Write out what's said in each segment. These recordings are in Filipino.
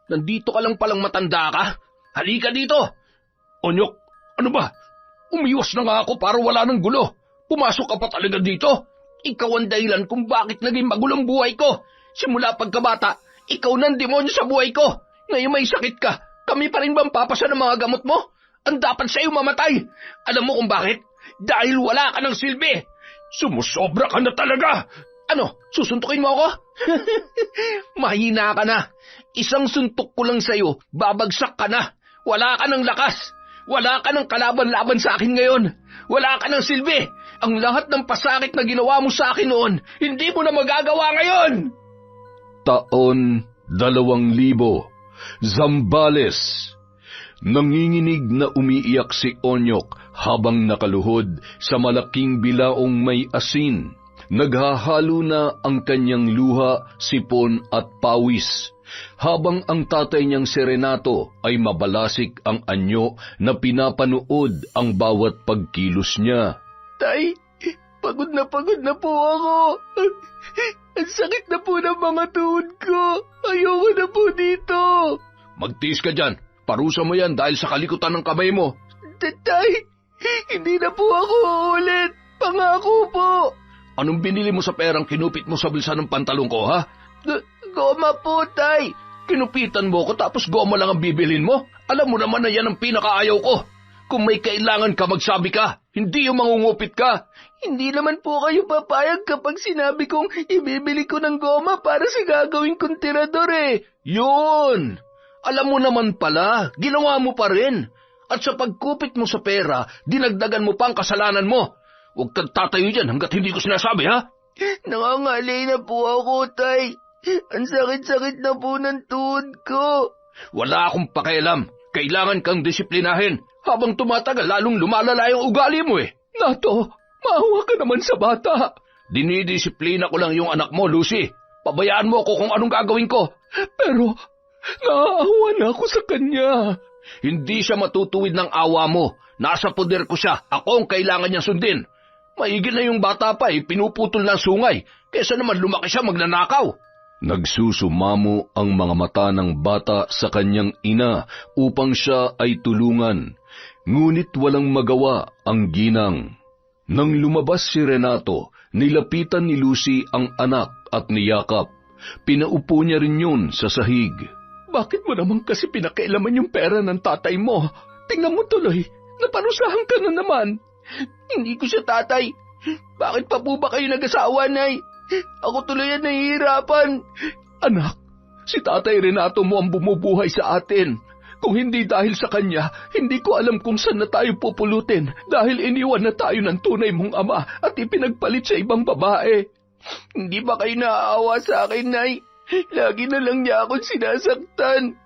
Nandito ka lang palang matanda ka? Halika dito! Onyok, ano ba? Umiwas na nga ako para wala ng gulo. Pumasok ka pa talaga dito? Ikaw ang dahilan kung bakit naging magulong buhay ko. Simula pagkabata, ikaw nang demonyo sa buhay ko. Ngayon may sakit ka, kami pa rin bang papasa ng mga gamot mo? Ang dapat sa'yo mamatay. Alam mo kung bakit? Dahil wala ka ng silbi. Sumusobra ka na talaga. Ano, susuntukin mo ako? Mahina ka na. Isang suntok ko lang sa'yo, babagsak ka na. Wala ka ng lakas. Wala ka ng kalaban-laban sa akin ngayon. Wala ka ng silbi. Ang lahat ng pasakit na ginawa mo sa akin noon, hindi mo na magagawa ngayon. Taon 2000, Zambales. Nanginginig na umiiyak si Onyok habang nakaluhod sa malaking bilaong may asin. Naghahalo na ang kanyang luha, sipon at pawis, habang ang tatay niyang si Renato ay mabalasik ang anyo na pinapanood ang bawat pagkilos niya. Tay, pagod na po ako. Ang sakit na po ng mga tuhod ko. Ayoko na po dito. Magtiis ka dyan. Parusa mo yan dahil sa kalikutan ng kamay mo. Tay, hindi na po ako uulit. Pangako po. Anong binili mo sa perang kinupit mo sa bulsa ng pantalong ko, ha? Goma po, Tay. Kinupitan mo ko tapos goma lang ang bibilin mo? Alam mo naman na yan ang pinakaayaw ko. Kung may kailangan ka, magsabi ka. Hindi yung mangungupit ka. Hindi naman po kayo papayag kapag sinabi kong ibibili ko ng goma para sa gagawin kong tirador eh. Yun! Alam mo naman pala, ginawa mo pa rin. At sa pagkupit mo sa pera, dinagdagan mo pa ang kasalanan mo. Huwag kang tatayo dyan hanggat hindi ko sinasabi, ha? Nangangalay na po ako, Tay. Ang sakit-sakit na po ng tuhod ko. Wala akong pakialam. Kailangan kang disiplinahin. Habang tumatagal, lalong lumalala yung ugali mo eh. Nato, maawa ka naman sa bata. Dinidisiplina ko lang yung anak mo, Lucy. Pabayaan mo ako kung anong gagawin ko. Pero, naaawa na ako sa kanya. Hindi siya matutuwid ng awa mo. Nasa poder ko siya. Ako ang kailangan niyang sundin. Maigil na yung bata pa eh, pinuputol ng sungay. Kesa naman lumaki siya magnanakaw. Nagsusumamo ang mga mata ng bata sa kanyang ina upang siya ay tulungan. Ngunit walang magawa ang ginang. Nang lumabas si Renato, nilapitan ni Lucy ang anak at niyakap. Pinaupo niya rin yun sa sahig. Bakit mo naman kasi pinakailaman yung pera ng tatay mo? Tingnan mo tuloy, naparusahan ka na naman. Hindi ko siya tatay. Bakit pa po ba kayo nag-asawa, Nay? Ako tuloy ang nahihirapan. Anak, si Tatay Renato mo ang bumubuhay sa atin. Kung hindi dahil sa kanya, hindi ko alam kung saan na tayo pupulutin dahil iniwan na tayo ng tunay mong ama at ipinagpalit sa ibang babae. Hindi ba kayo naaawa sa akin, Nay? Lagi na lang niya akong sinasaktan.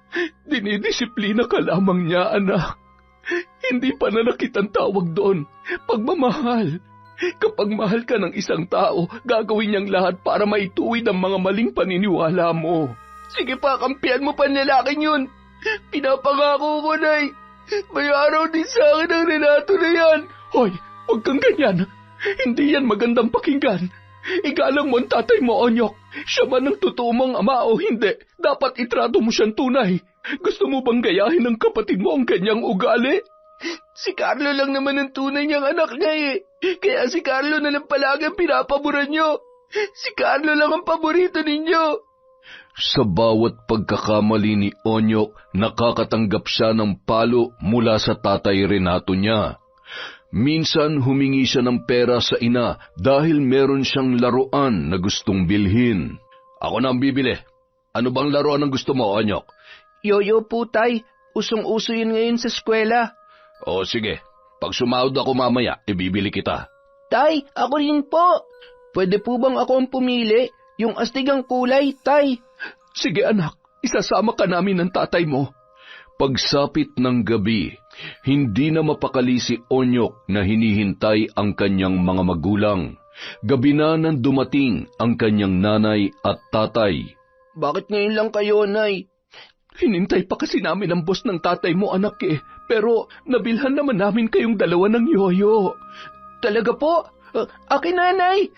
Dinidisiplina ka lamang niya, anak. Hindi pananakit ang tawag doon. Pagmamahal. Kapag mahal ka ng isang tao, gagawin niyang lahat para maituwid ang mga maling paniniwala mo. Sige pa, kampihan mo pa ang lalaking yun. Pinapangako ko, Nay. May araw din sa akin ang Renato na yan. Hoy, huwag kang ganyan. Hindi yan magandang pakinggan. Igalang mo ang tatay mo, Onyok. Siya man ang totoo mong ama o hindi, dapat itrato mo siyang tunay. Gusto mo bang gayahin ng kapatid mo ang kanyang ugali? Si Carlo lang naman ang tunay niyang anak niya eh. Kaya si Carlo na lang palagi ang pinapaboran niyo. Si Carlo lang ang paborito ninyo. Sa bawat pagkakamali ni Onyok, nakakatanggap siya ng palo mula sa tatay Renato niya. Minsan humingi siya ng pera sa ina dahil meron siyang laruan na gustong bilhin. Ako na ang bibili. Ano bang laruan ang gusto mo, Onyok? Yoyo po, Tay. Usong-uso yun ngayon sa eskwela. O sige, pag sumahod ako mamaya, ibibili kita. Tay, ako rin po. Pwede po bang ako ang pumili? Yung astigang kulay, Tay. Sige anak, isasama ka namin ng tatay mo. Pagsapit ng gabi, hindi na mapakali si Onyok na hinihintay ang kanyang mga magulang. Gabi na nang dumating ang kanyang nanay at tatay. Bakit ngayon lang kayo, Nay? Hinintay pa kasi namin ang boss ng tatay mo, anak eh. Pero nabilhan naman namin kayong dalawa ng yoyo. Talaga po? Akin, Nanay.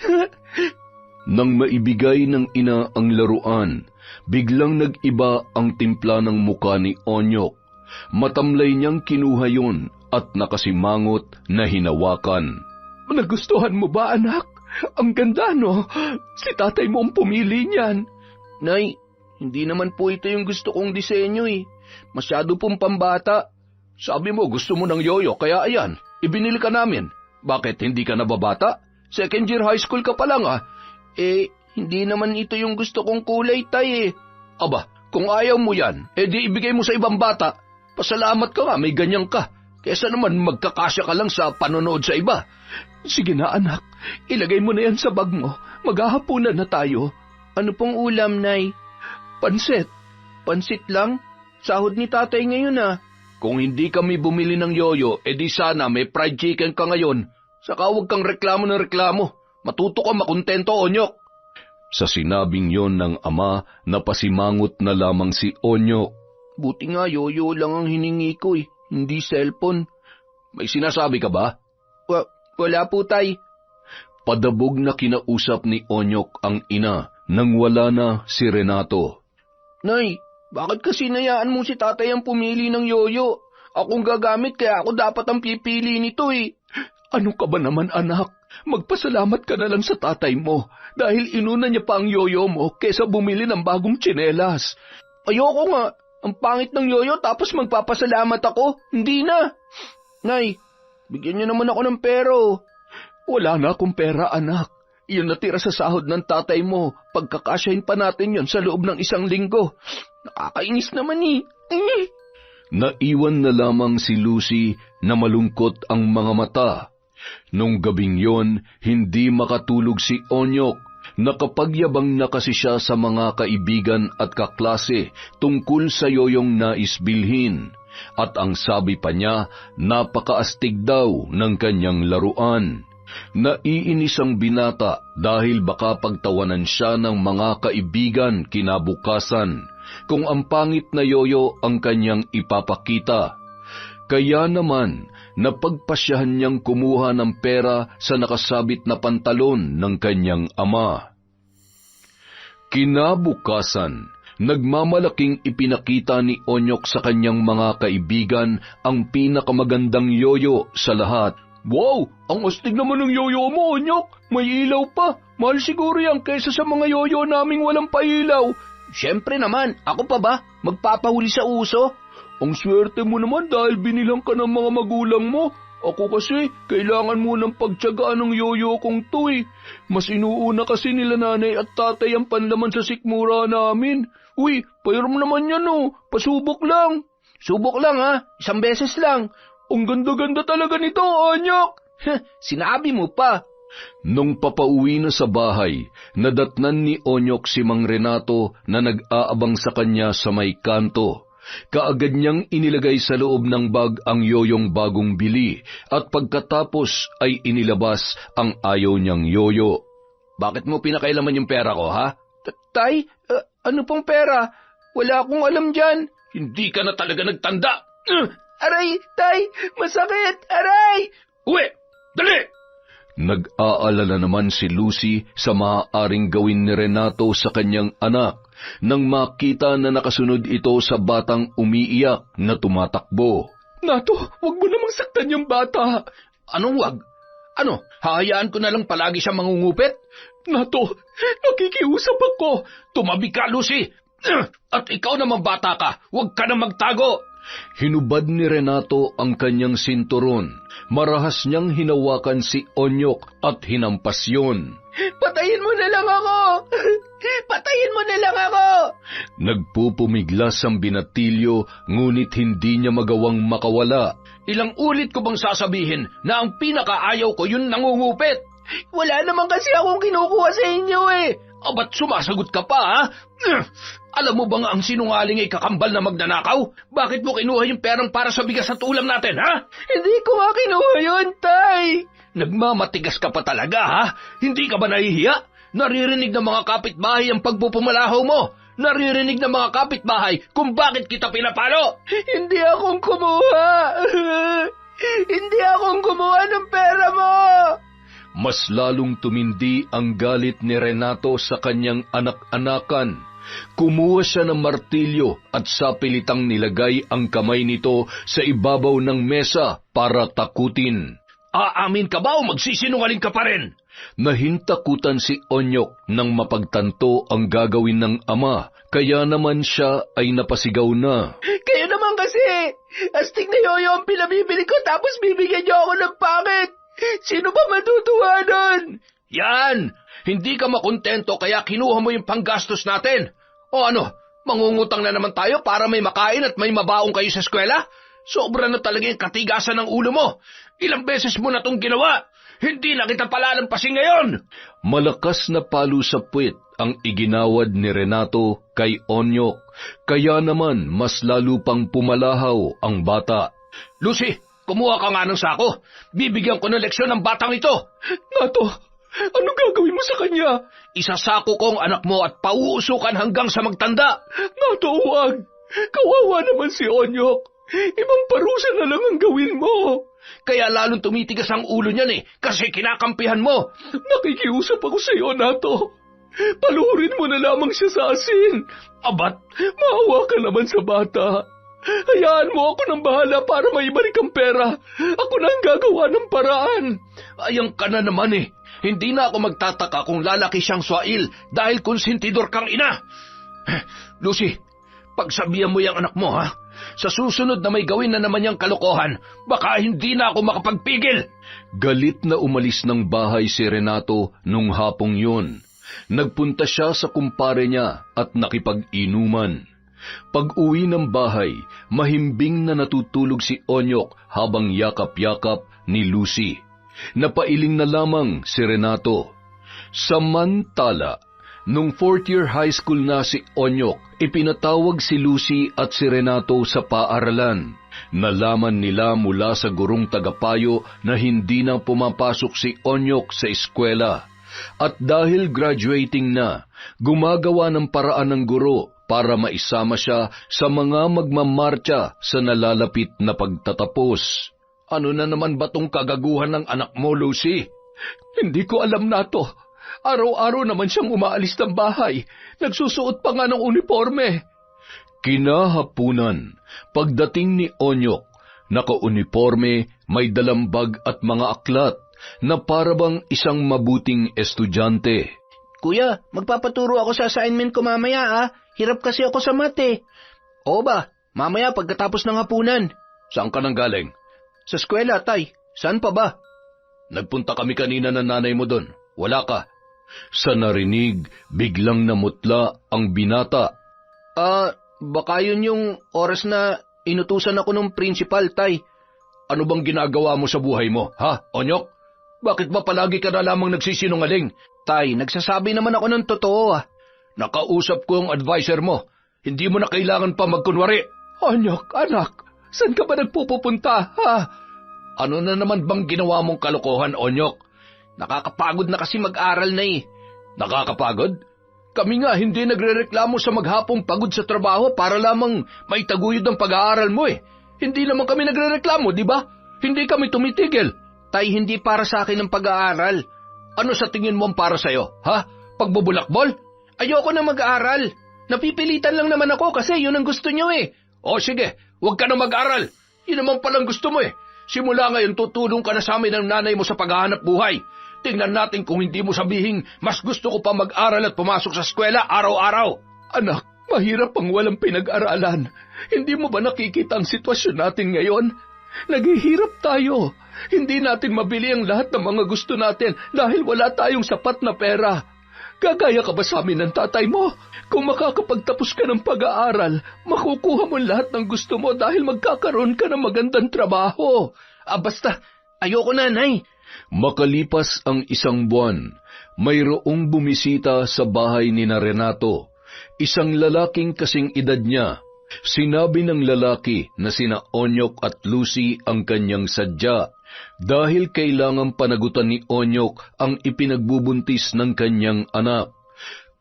Nang maibigay ng ina ang laruan, Biglang nag-iba ang timpla ng muka ni Onyok. Matamlay niyang kinuha yun at nakasimangot na hinawakan. Nagustuhan mo ba, anak? Ang ganda, no? Si tatay mo ang pumili niyan. Nay, hindi naman po ito yung gusto kong disenyo eh. Masyado pong pambata. Sabi mo gusto mo ng yoyo, kaya ayan, ibinili ka namin. Bakit hindi ka nababata? Second year high school ka pa lang ah. Hindi naman ito yung gusto kong kulay, tay eh. Aba, kung ayaw mo yan, di ibigay mo sa ibang bata. Pasalamat ka nga, may ganyan ka. Kesa naman magkakasya ka lang sa panonood sa iba. Sige na anak, ilagay mo na yan sa bag mo. Maghahapunan na tayo. Ano pong ulam, Nay? Pansit. Pansit lang? Sahod ni tatay ngayon ah. Kung hindi kami bumili ng yoyo, di sana may fried chicken ka ngayon. Saka huwag kang reklamo ng reklamo. Matuto ka makontento, Onyok. Sa sinabing yon ng ama, napasimangot na lamang si Onyok. Buti nga yoyo lang ang hiningi ko eh, hindi cellphone. May sinasabi ka ba? Wala po, tay. Padabog na kinausap ni Onyok ang ina nang wala na si Renato. Nay, bakit kasi nayaan mo si tatay ang pumili ng yoyo? Akong gagamit kaya ako dapat ang pipili nito eh. Ano ka ba naman anak? Magpasalamat ka na lang sa tatay mo dahil inuna niya pa ang yoyo mo kesa bumili ng bagong tsinelas. Ayoko nga. Ang pangit ng yoyo tapos magpapasalamat ako. Hindi na. Nay, bigyan niyo naman ako ng pero. Wala na akong pera anak. Iyon natira sa sahod ng tatay mo. Pagkakasyahin pa natin yon sa loob ng 1 linggo. Nakakainis naman eh. Naiwan na lamang si Lucy na malungkot ang mga mata. Nung gabing yon, hindi makatulog si Onyok. Nakapagyabang na kasi siya sa mga kaibigan at kaklase tungkol sa yoyong nais bilhin. At ang sabi pa niya, napakaastig daw ng kanyang laruan. Naiinis ang binata dahil baka pagtawanan siya ng mga kaibigan kinabukasan kung ang pangit na yoyo ang kanyang ipapakita. Kaya naman, napagpasyahan niyang kumuha ng pera sa nakasabit na pantalon ng kanyang ama. Kinabukasan, nagmamalaking ipinakita ni Onyok sa kanyang mga kaibigan ang pinakamagandang yoyo sa lahat. Wow! Ang astig naman ng yoyo mo, Onyok! May ilaw pa! Mahal siguro yan kaysa sa mga yoyo naming walang pailaw. Siyempre naman, ako pa ba? Magpapahuli sa uso? Ang swerte mo naman dahil binilang ka ng mga magulang mo. Ako kasi, kailangan mo ng pagtiyagaan ng yoyo kong to eh. Mas inuuna kasi nila nanay at tatay ang panlaman sa sikmura namin. Uy, pairam naman yan oh. Pasubok lang. Subok lang ha, 1 beses lang. Ang ganda-ganda talaga nito, Onyok. Sinabi mo pa. Nung papauwi na sa bahay, nadatnan ni Onyok si Mang Renato na nag-aabang sa kanya sa may kanto. Kaagad niyang inilagay sa loob ng bag ang yoyong bagong bili at pagkatapos ay inilabas ang ayaw niyang yoyo. Bakit mo pinakailaman yung pera ko, ha? Tay, ano pong pera? Wala akong alam dyan. Hindi ka na talaga nagtanda. Aray, tay, masakit, aray! Uwi, dali! Nag-aalala naman si Lucy sa maaaring gawin ni Renato sa kanyang anak nang makita na nakasunod ito sa batang umiiyak na tumatakbo. Nato, wag mo namang saktan yung bata. Anong wag? Ano, hahayaan ko na lang palagi siya mangungupit? Nato, nakikiusap ako. Tumabi ka, Lucy! At ikaw naman bata ka, wag ka na magtago! Hinubad ni Renato ang kanyang sinturon. Marahas niyang hinawakan si Onyok at hinampas yun. Patayin mo na lang ako! Patayin mo na lang ako! Nagpupumiglas ang binatilyo, ngunit hindi niya magawang makawala. Ilang ulit ko bang sasabihin na ang pinakaayaw ko yun nangungupit? Wala naman kasi akong kinukuha sa inyo eh. Ba't sumasagot ka pa ha? Alam mo bang ang sinungaling ay kakambal na magnanakaw? Bakit mo kinuha yung perang para sa bigas at ulam natin ha? Hindi ko nga kinuha yun, tay. Nagmamatigas ka pa talaga ha? Hindi ka ba nahihiya? Naririnig ng mga kapitbahay ang pagpupumalahaw mo. Naririnig ng mga kapitbahay kung bakit kita pinapalo. Hindi akong kumuha. Hindi akong kumuha ng pera mo. Mas lalong tumindi ang galit ni Renato sa kanyang anak-anakan Kumuha siya ng martilyo at sa pilitang nilagay ang kamay nito sa ibabaw ng mesa para takutin. Aamin ka ba o magsisinungaling ka pa rin? Nahintakutan si Onyok nang mapagtanto ang gagawin ng ama, kaya naman siya ay napasigaw na. Kaya naman kasi, astig na yoyo ang pinabibili ko tapos bibigyan niyo ako ng pangit. Sino ba matutuwa doon? Yan! Hindi ka makontento kaya kinuha mo yung panggastos natin. O ano, mangungutang na naman tayo para may makain at may mabaong kayo sa eskwela? Sobra na talaga yung katigasan ng ulo mo. Ilang beses mo na itong ginawa. Hindi na kita palalampasin ngayon. Malakas na palo sa puwit ang iginawad ni Renato kay Onyok, kaya naman mas lalo pang pumalahaw ang bata. Lucy, kumuha ka nga ng sako. Bibigyan ko ng leksyon ng batang ito. Nato, anong gagawin mo sa kanya? Isasako ko ang anak mo at pauusukan hanggang sa magtanda. Nato, huwag. Kawawa naman si Onyok. Ibang parusa na lang ang gawin mo. Kaya lalong tumitigas ang ulo niyan kasi kinakampihan mo. Nakikiusap ako sa iyo, Nato. Paluhurin mo na lamang siya sa asin. Abat, maawa ka naman sa bata. Hayaan mo ako nang bahala para maibalik ang pera. Ako na ang gagawa ng paraan. Ayang ka na naman Hindi na ako magtataka kung lalaki siyang swail dahil konsentidor kang ina. Lucy, pagsabihan mo yung anak mo, ha? Sa susunod na may gawin na naman niyang kalokohan, baka hindi na ako makapagpigil. Galit na umalis ng bahay si Renato nung hapong yun. Nagpunta siya sa kumpare niya at nakipag-inuman. Pag-uwi ng bahay, mahimbing na natutulog si Onyok habang yakap-yakap ni Lucy. Napailing na lamang si Renato. Samantala, nung 4th year high school na si Onyok, ipinatawag si Lucy at si Renato sa paaralan. Nalaman nila mula sa gurong tagapayo na hindi na pumapasok si Onyok sa eskwela. At dahil graduating na, gumagawa ng paraan ng guro para maisama siya sa mga magmamarcha sa nalalapit na pagtatapos. Ano na naman ba tong kagaguhan ng anak mo, Lucy? Hindi ko alam na to. Araw-araw naman siyang umaalis ng bahay. Nagsusuot pa nga ng uniforme. Kinahapunan, pagdating ni Onyok, naka-uniforme, may dalang bag at mga aklat na parabang isang mabuting estudyante. Kuya, magpapaturo ako sa assignment ko mamaya Hirap kasi ako sa mate. Oo ba? Mamaya pagkatapos ng hapunan. Saan ka nang galing? Sa eskwela, tay. Saan pa ba? Nagpunta kami kanina ng nanay mo doon. Wala ka. Sa narinig, biglang namutla ang binata. Baka yun yung oras na inutusan ako ng principal, tay. Ano bang ginagawa mo sa buhay mo, ha, Onyok? Bakit ba palagi ka na lamang nagsisinungaling? Tay, nagsasabi naman ako ng totoo Nakausap ko ang adviser mo. Hindi mo na kailangan pa magkunwari. Onyok, anak, saan ka ba nagpupunta, ha? Ano na naman bang ginawa mong kalokohan, Onyok? Nakakapagod na kasi mag-aral na Nakakapagod? Kami nga hindi nagrereklamo sa maghapong pagod sa trabaho para lamang maitaguyod ang pag-aaral mo Hindi naman kami nagrereklamo, di ba? Hindi kami tumitigil. Tay, hindi para sa akin ang pag-aaral. Ano sa tingin mo ang para sa'yo, ha? Pagbubulakbol? Ayoko na mag-aaral. Napipilitan lang naman ako kasi yun ang gusto nyo O sige, huwag ka na mag-aral. Yun naman palang gusto mo Simula ngayon tutulong ka na sa amin ng nanay mo sa paghahanap buhay. Tingnan natin kung hindi mo sabihin, mas gusto ko pa mag-aral at pumasok sa eskwela araw-araw. Anak, mahirap ang walang pinag-aralan. Hindi mo ba nakikita ang sitwasyon natin ngayon? Naghihirap tayo. Hindi natin mabili ang lahat ng mga gusto natin dahil wala tayong sapat na pera. Gagaya ka ba sa amin ng tatay mo? Kung makakapagtapos ka ng pag-aaral, makukuha mo lahat ng gusto mo dahil magkakaroon ka ng magandang trabaho. Basta, ayoko na, Nay. Makalipas ang 1 buwan, mayroong bumisita sa bahay ni Renato, isang lalaking kasing edad niya. Sinabi ng lalaki na sina Onyok at Lucy ang kanyang sadya dahil kailangang panagutan ni Onyok ang ipinagbubuntis ng kanyang anak.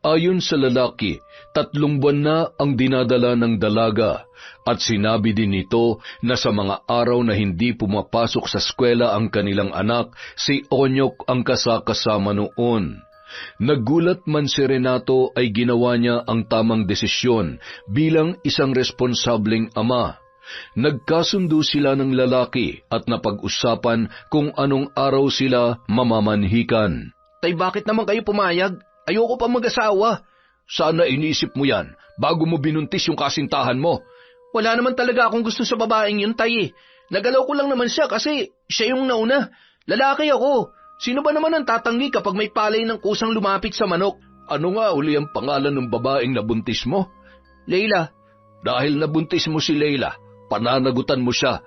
Ayon sa lalaki, 3 buwan na ang dinadala ng dalaga at sinabi din nito na sa mga araw na hindi pumapasok sa eskwela ang kanilang anak, si Onyok ang kasakasama noon. Nagulat man si Renato ay ginawa niya ang tamang desisyon bilang isang responsableng ama. Nagkasundo sila ng lalaki at napag-usapan kung anong araw sila mamamanhikan. Tay, bakit naman kayo pumayag? Ayoko pa mag-asawa. Sana iniisip mo yan bago mo binuntis yung kasintahan mo. Wala naman talaga akong gusto sa babaeng yun, Tay. Nagalaw ko lang naman siya kasi siya yung nauna. Lalaki ako. Sino ba naman ang tatanggi kapag may palay ng kusang lumapit sa manok? Ano nga uli ang pangalan ng babaeng nabuntis mo? Leila. Dahil nabuntis mo si Leila, pananagutan mo siya.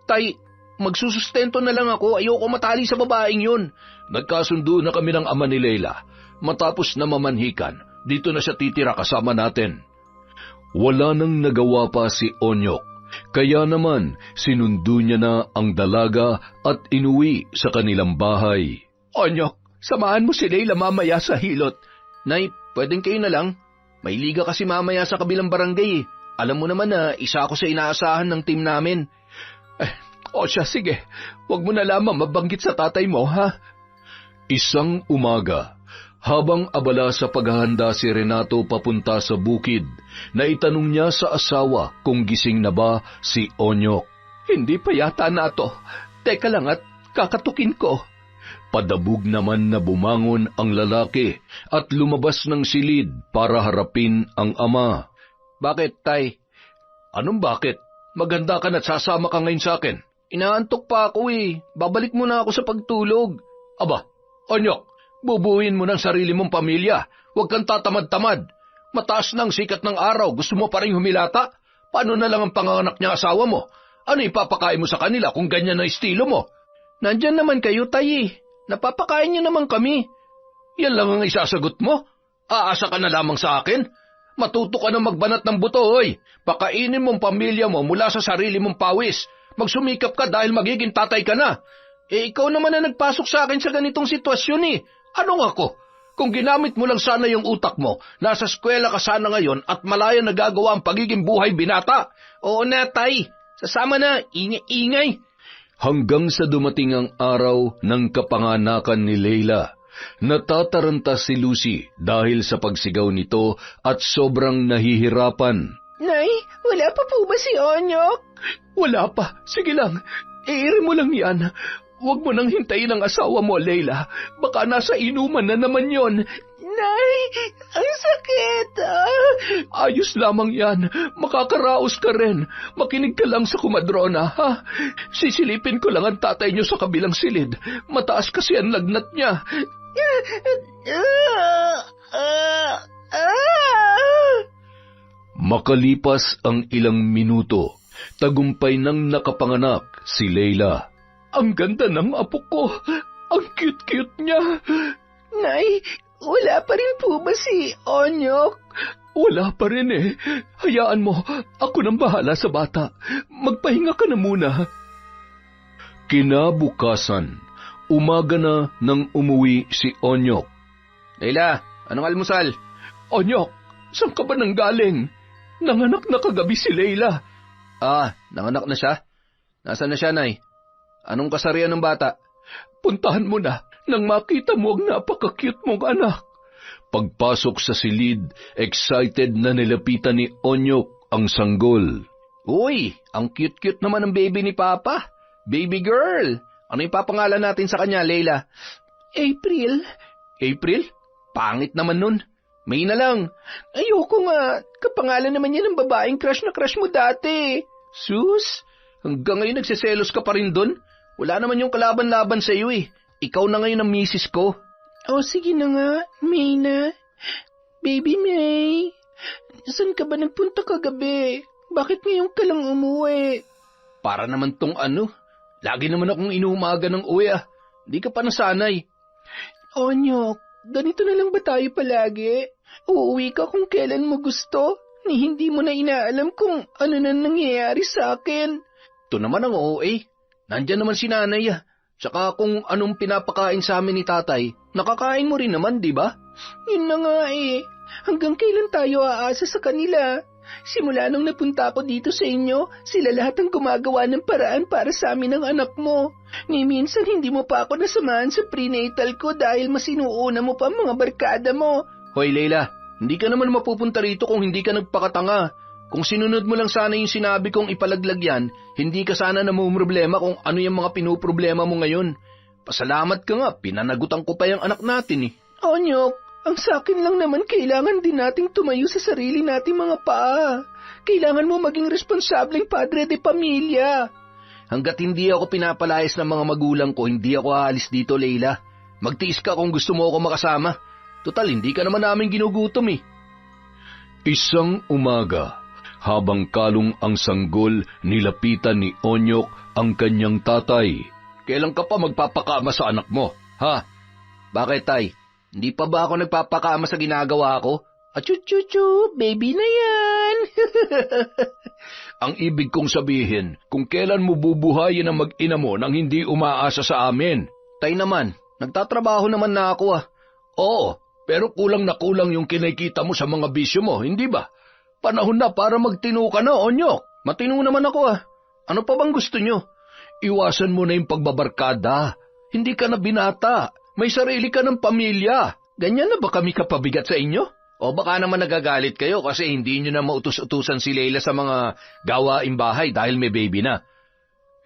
Tay, magsusustento na lang ako. Ayoko matali sa babaeng yun. Nagkasundo na kami ng ama ni Leila. Matapos na mamanhikan, dito na siya titira kasama natin. Wala nang nagawa pa si Onyok. Kaya naman, sinundo niya na ang dalaga at inuwi sa kanilang bahay. Onyok, samahan mo si Leila mamaya sa hilot. Nay, pwedeng kayo na lang. May liga kasi mamaya sa kabilang barangay. Alam mo naman na isa ako sa inaasahan ng team namin. O siya, sige. Huwag mo na lamang mabanggit sa tatay mo, ha? Isang umaga, habang abala sa paghahanda si Renato papunta sa bukid, naitanong niya sa asawa kung gising na ba si Onyok. Hindi pa yata na to. Teka lang at kakatukin ko. Padabog naman na bumangon ang lalaki at lumabas ng silid para harapin ang ama. Bakit, Tay? Anong bakit? Maganda ka na't sasama ka ngayon sa akin. Inaantok pa ako eh. Babalik muna ako sa pagtulog. Aba, Onyok, bubuuin mo ng sarili mong pamilya. Huwag kang tatamad-tamad. Mataas ng sikat ng araw, gusto mo pa rin humilata? Paano na lang ang panganganak niyang asawa mo? Ano ipapakain mo sa kanila kung ganyan ang estilo mo? Nandyan naman kayo, Tay. Napapakain niyo naman kami. Yan lang ang isasagot mo? Aasa ka na lamang sa akin? Matuto ka na magbanat ng buto, hoy. Pakainin mong pamilya mo mula sa sarili mong pawis. Magsumikap ka dahil magiging tatay ka na. Ikaw naman na nagpasok sa akin sa ganitong sitwasyon eh. Anong ako? Kung ginamit mo lang sana yung utak mo, nasa eskwela ka sana ngayon at malaya nagagawa ang pagiging buhay binata. Oo na, Tay. Sasama na, ingay-ingay. Hanggang sa dumating ang araw ng kapanganakan ni Leila. Natataranta si Lucy dahil sa pagsigaw nito at sobrang nahihirapan. Nay, wala pa po ba si Onyok? Wala pa. Sige lang. Iiri mo lang yan. Huwag mo nang hintayin ang asawa mo, Leila. Baka nasa inuman na naman yon. Nay, ang sakit. Ayos lamang yan. Makakaraos ka rin. Makinig ka lang sa kumadrona, ha? Sisilipin ko lang ang tatay niyo sa kabilang silid. Mataas kasi ang lagnat niya. Makalipas ang ilang minuto, tagumpay nang nakapanganak si Leila. Ang ganda ng apo ko. Ang cute-cute niya. Nay, wala pa rin po ba si Onyok? Wala pa rin eh. Hayaan mo, ako nang bahala sa bata. Magpahinga ka na muna. Kinabukasan, umaga na nang umuwi si Onyok. Leila, anong almusal? Onyok, saan ka ba nang galing? Nanganak na kagabi si Leila. Nanganak na siya? Nasaan na siya, Nay? Anong kasarian ng bata? Puntahan mo na nang makita mo ang napaka-cute mong anak. Pagpasok sa silid, excited na nilapitan ni Onyok ang sanggol. Uy, ang cute-cute naman ng baby ni Papa. Baby girl. Ano ipapangalan natin sa kanya, Leila? April. April? Pangit naman nun. May na lang. Ayoko nga. Kapangalan naman yan ng babaeng crush na crush mo dati. Sus, hanggang ngayon nagsiselos ka pa rin dun? Wala naman yung kalaban-laban sa iyo eh. Ikaw na ngayon ang misis ko. Sige na nga, May na. Baby May, saan ka ba nagpunta kagabi? Bakit ngayon ka lang umuwi? Para naman tong lagi naman akong inuumaga ng uwi ah. Di ka pa nasanay. Onyok, ganito na lang ba tayo palagi? Uuwi ka kung kailan mo gusto? Ni hindi mo na inaalam kung ano na nangyayari sa akin. Ito naman ang OA. Nandyan naman si nanay ah. Tsaka kung anong pinapakain sa amin ni tatay, nakakain mo rin naman, di ba? Yun na nga eh. Hanggang kailan tayo aasa sa kanila? Simula nung napunta ako dito sa inyo, sila lahat ang gumagawa ng paraan para sa amin ng anak mo. Ni minsan hindi mo pa ako nasamahan sa prenatal ko dahil mas inuuna mo pa ang mga barkada mo. Hoy Leila, hindi ka naman mapupunta rito kung hindi ka nagpakatanga. Kung sinunod mo lang sana yung sinabi kong ipalaglag yan, hindi ka sana namumroblema kung ano yung mga pinuproblema mo ngayon. Pasalamat ka nga, pinanagutan ko pa yung anak natin eh. Onyok, ang sakin lang naman kailangan din nating tumayo sa sarili nating mga paa. Kailangan mo maging responsableng padre de pamilya. Hanggat hindi ako pinapalayas ng mga magulang ko, hindi ako aalis dito, Leila. Magtiis ka kung gusto mo ako makasama. Total, hindi ka naman namin ginugutom eh. Isang umaga, habang kalong ang sanggol, nilapitan ni Onyok ang kanyang tatay. Kailan ka pa magpapakama sa anak mo, ha? Bakit, tay? Hindi pa ba ako nagpapakama sa ginagawa ko? Achuchuchu, baby na yan. Ang ibig kong sabihin, kung kailan mo bubuhayin ang mag-ina mo nang hindi umaasa sa amin. Tay naman, nagtatrabaho naman na ako ah. Oo, pero kulang na kulang yung kinikita mo sa mga bisyo mo, hindi ba? Panahon na para magtino ka na, Onyok. Matino naman ako ah. Ano pa bang gusto nyo? Iwasan mo na yung pagbabarkada. Hindi ka na binata. May sarili ka ng pamilya. Ganyan na ba kami kapabigat sa inyo? O baka naman nagagalit kayo kasi hindi nyo na mautus-utusan si Leila sa mga gawaing bahay dahil may baby na.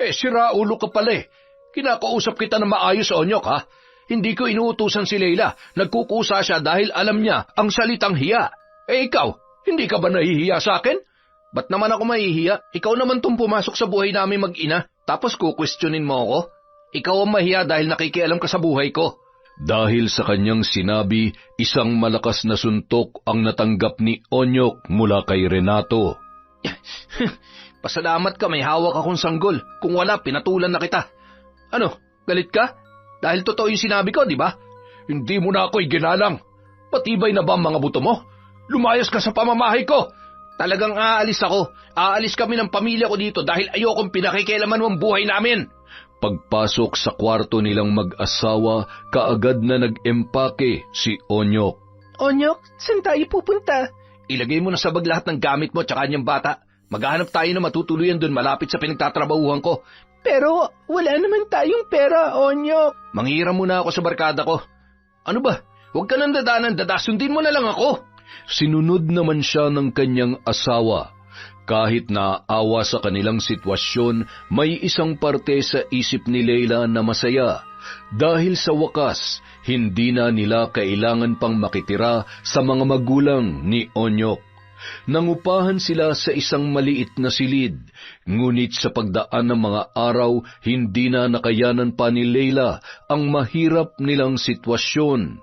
Sira ulo ka pala eh. Kinakausap kita na maayos, Onyok, ha? Hindi ko inuutusan si Leila. Nagkukusa siya dahil alam niya ang salitang hiya. Ikaw, hindi ka ba nahihiya sa akin? Ba't naman ako mahihiya? Ikaw naman tong pumasok sa buhay namin mag-ina, tapos kukwestiyonin mo ako? Ikaw ang mahiya dahil nakikialam ka sa buhay ko. Dahil sa kanyang sinabi, isang malakas na suntok ang natanggap ni Onyok mula kay Renato. Pasalamat ka, may hawak akong sanggol. Kung wala, pinatulan na kita. Ano, galit ka? Dahil totoo yung sinabi ko, di ba? Hindi mo na ako'y ginalang. Patibay na ba ang mga buto mo? Lumayas ka sa pamamahay ko. Talagang aalis ako. Aalis kami ng pamilya ko dito dahil ayokong pinakikialaman mo ang buhay namin. Pagpasok sa kwarto nilang mag-asawa, kaagad na nag-empake si Onyok. Onyok, saan tayo pupunta? Ilagay mo na sa bag lahat ng gamit mo at saka niyang bata. Maghahanap tayo na matutuluyan doon malapit sa pinagtatrabahuhan ko. Pero wala naman tayong pera, Onyok. Manghiram muna ako sa barkada ko. Ano ba? Huwag ka nang dadanan, sundin mo na lang ako. Sinunod naman siya ng kanyang asawa. Kahit naawa sa kanilang sitwasyon, may isang parte sa isip ni Leila na masaya. Dahil sa wakas, hindi na nila kailangan pang makitira sa mga magulang ni Onyok. Nangupahan sila sa isang maliit na silid, ngunit sa pagdaan ng mga araw, hindi na nakayanan pa ni Leila ang mahirap nilang sitwasyon.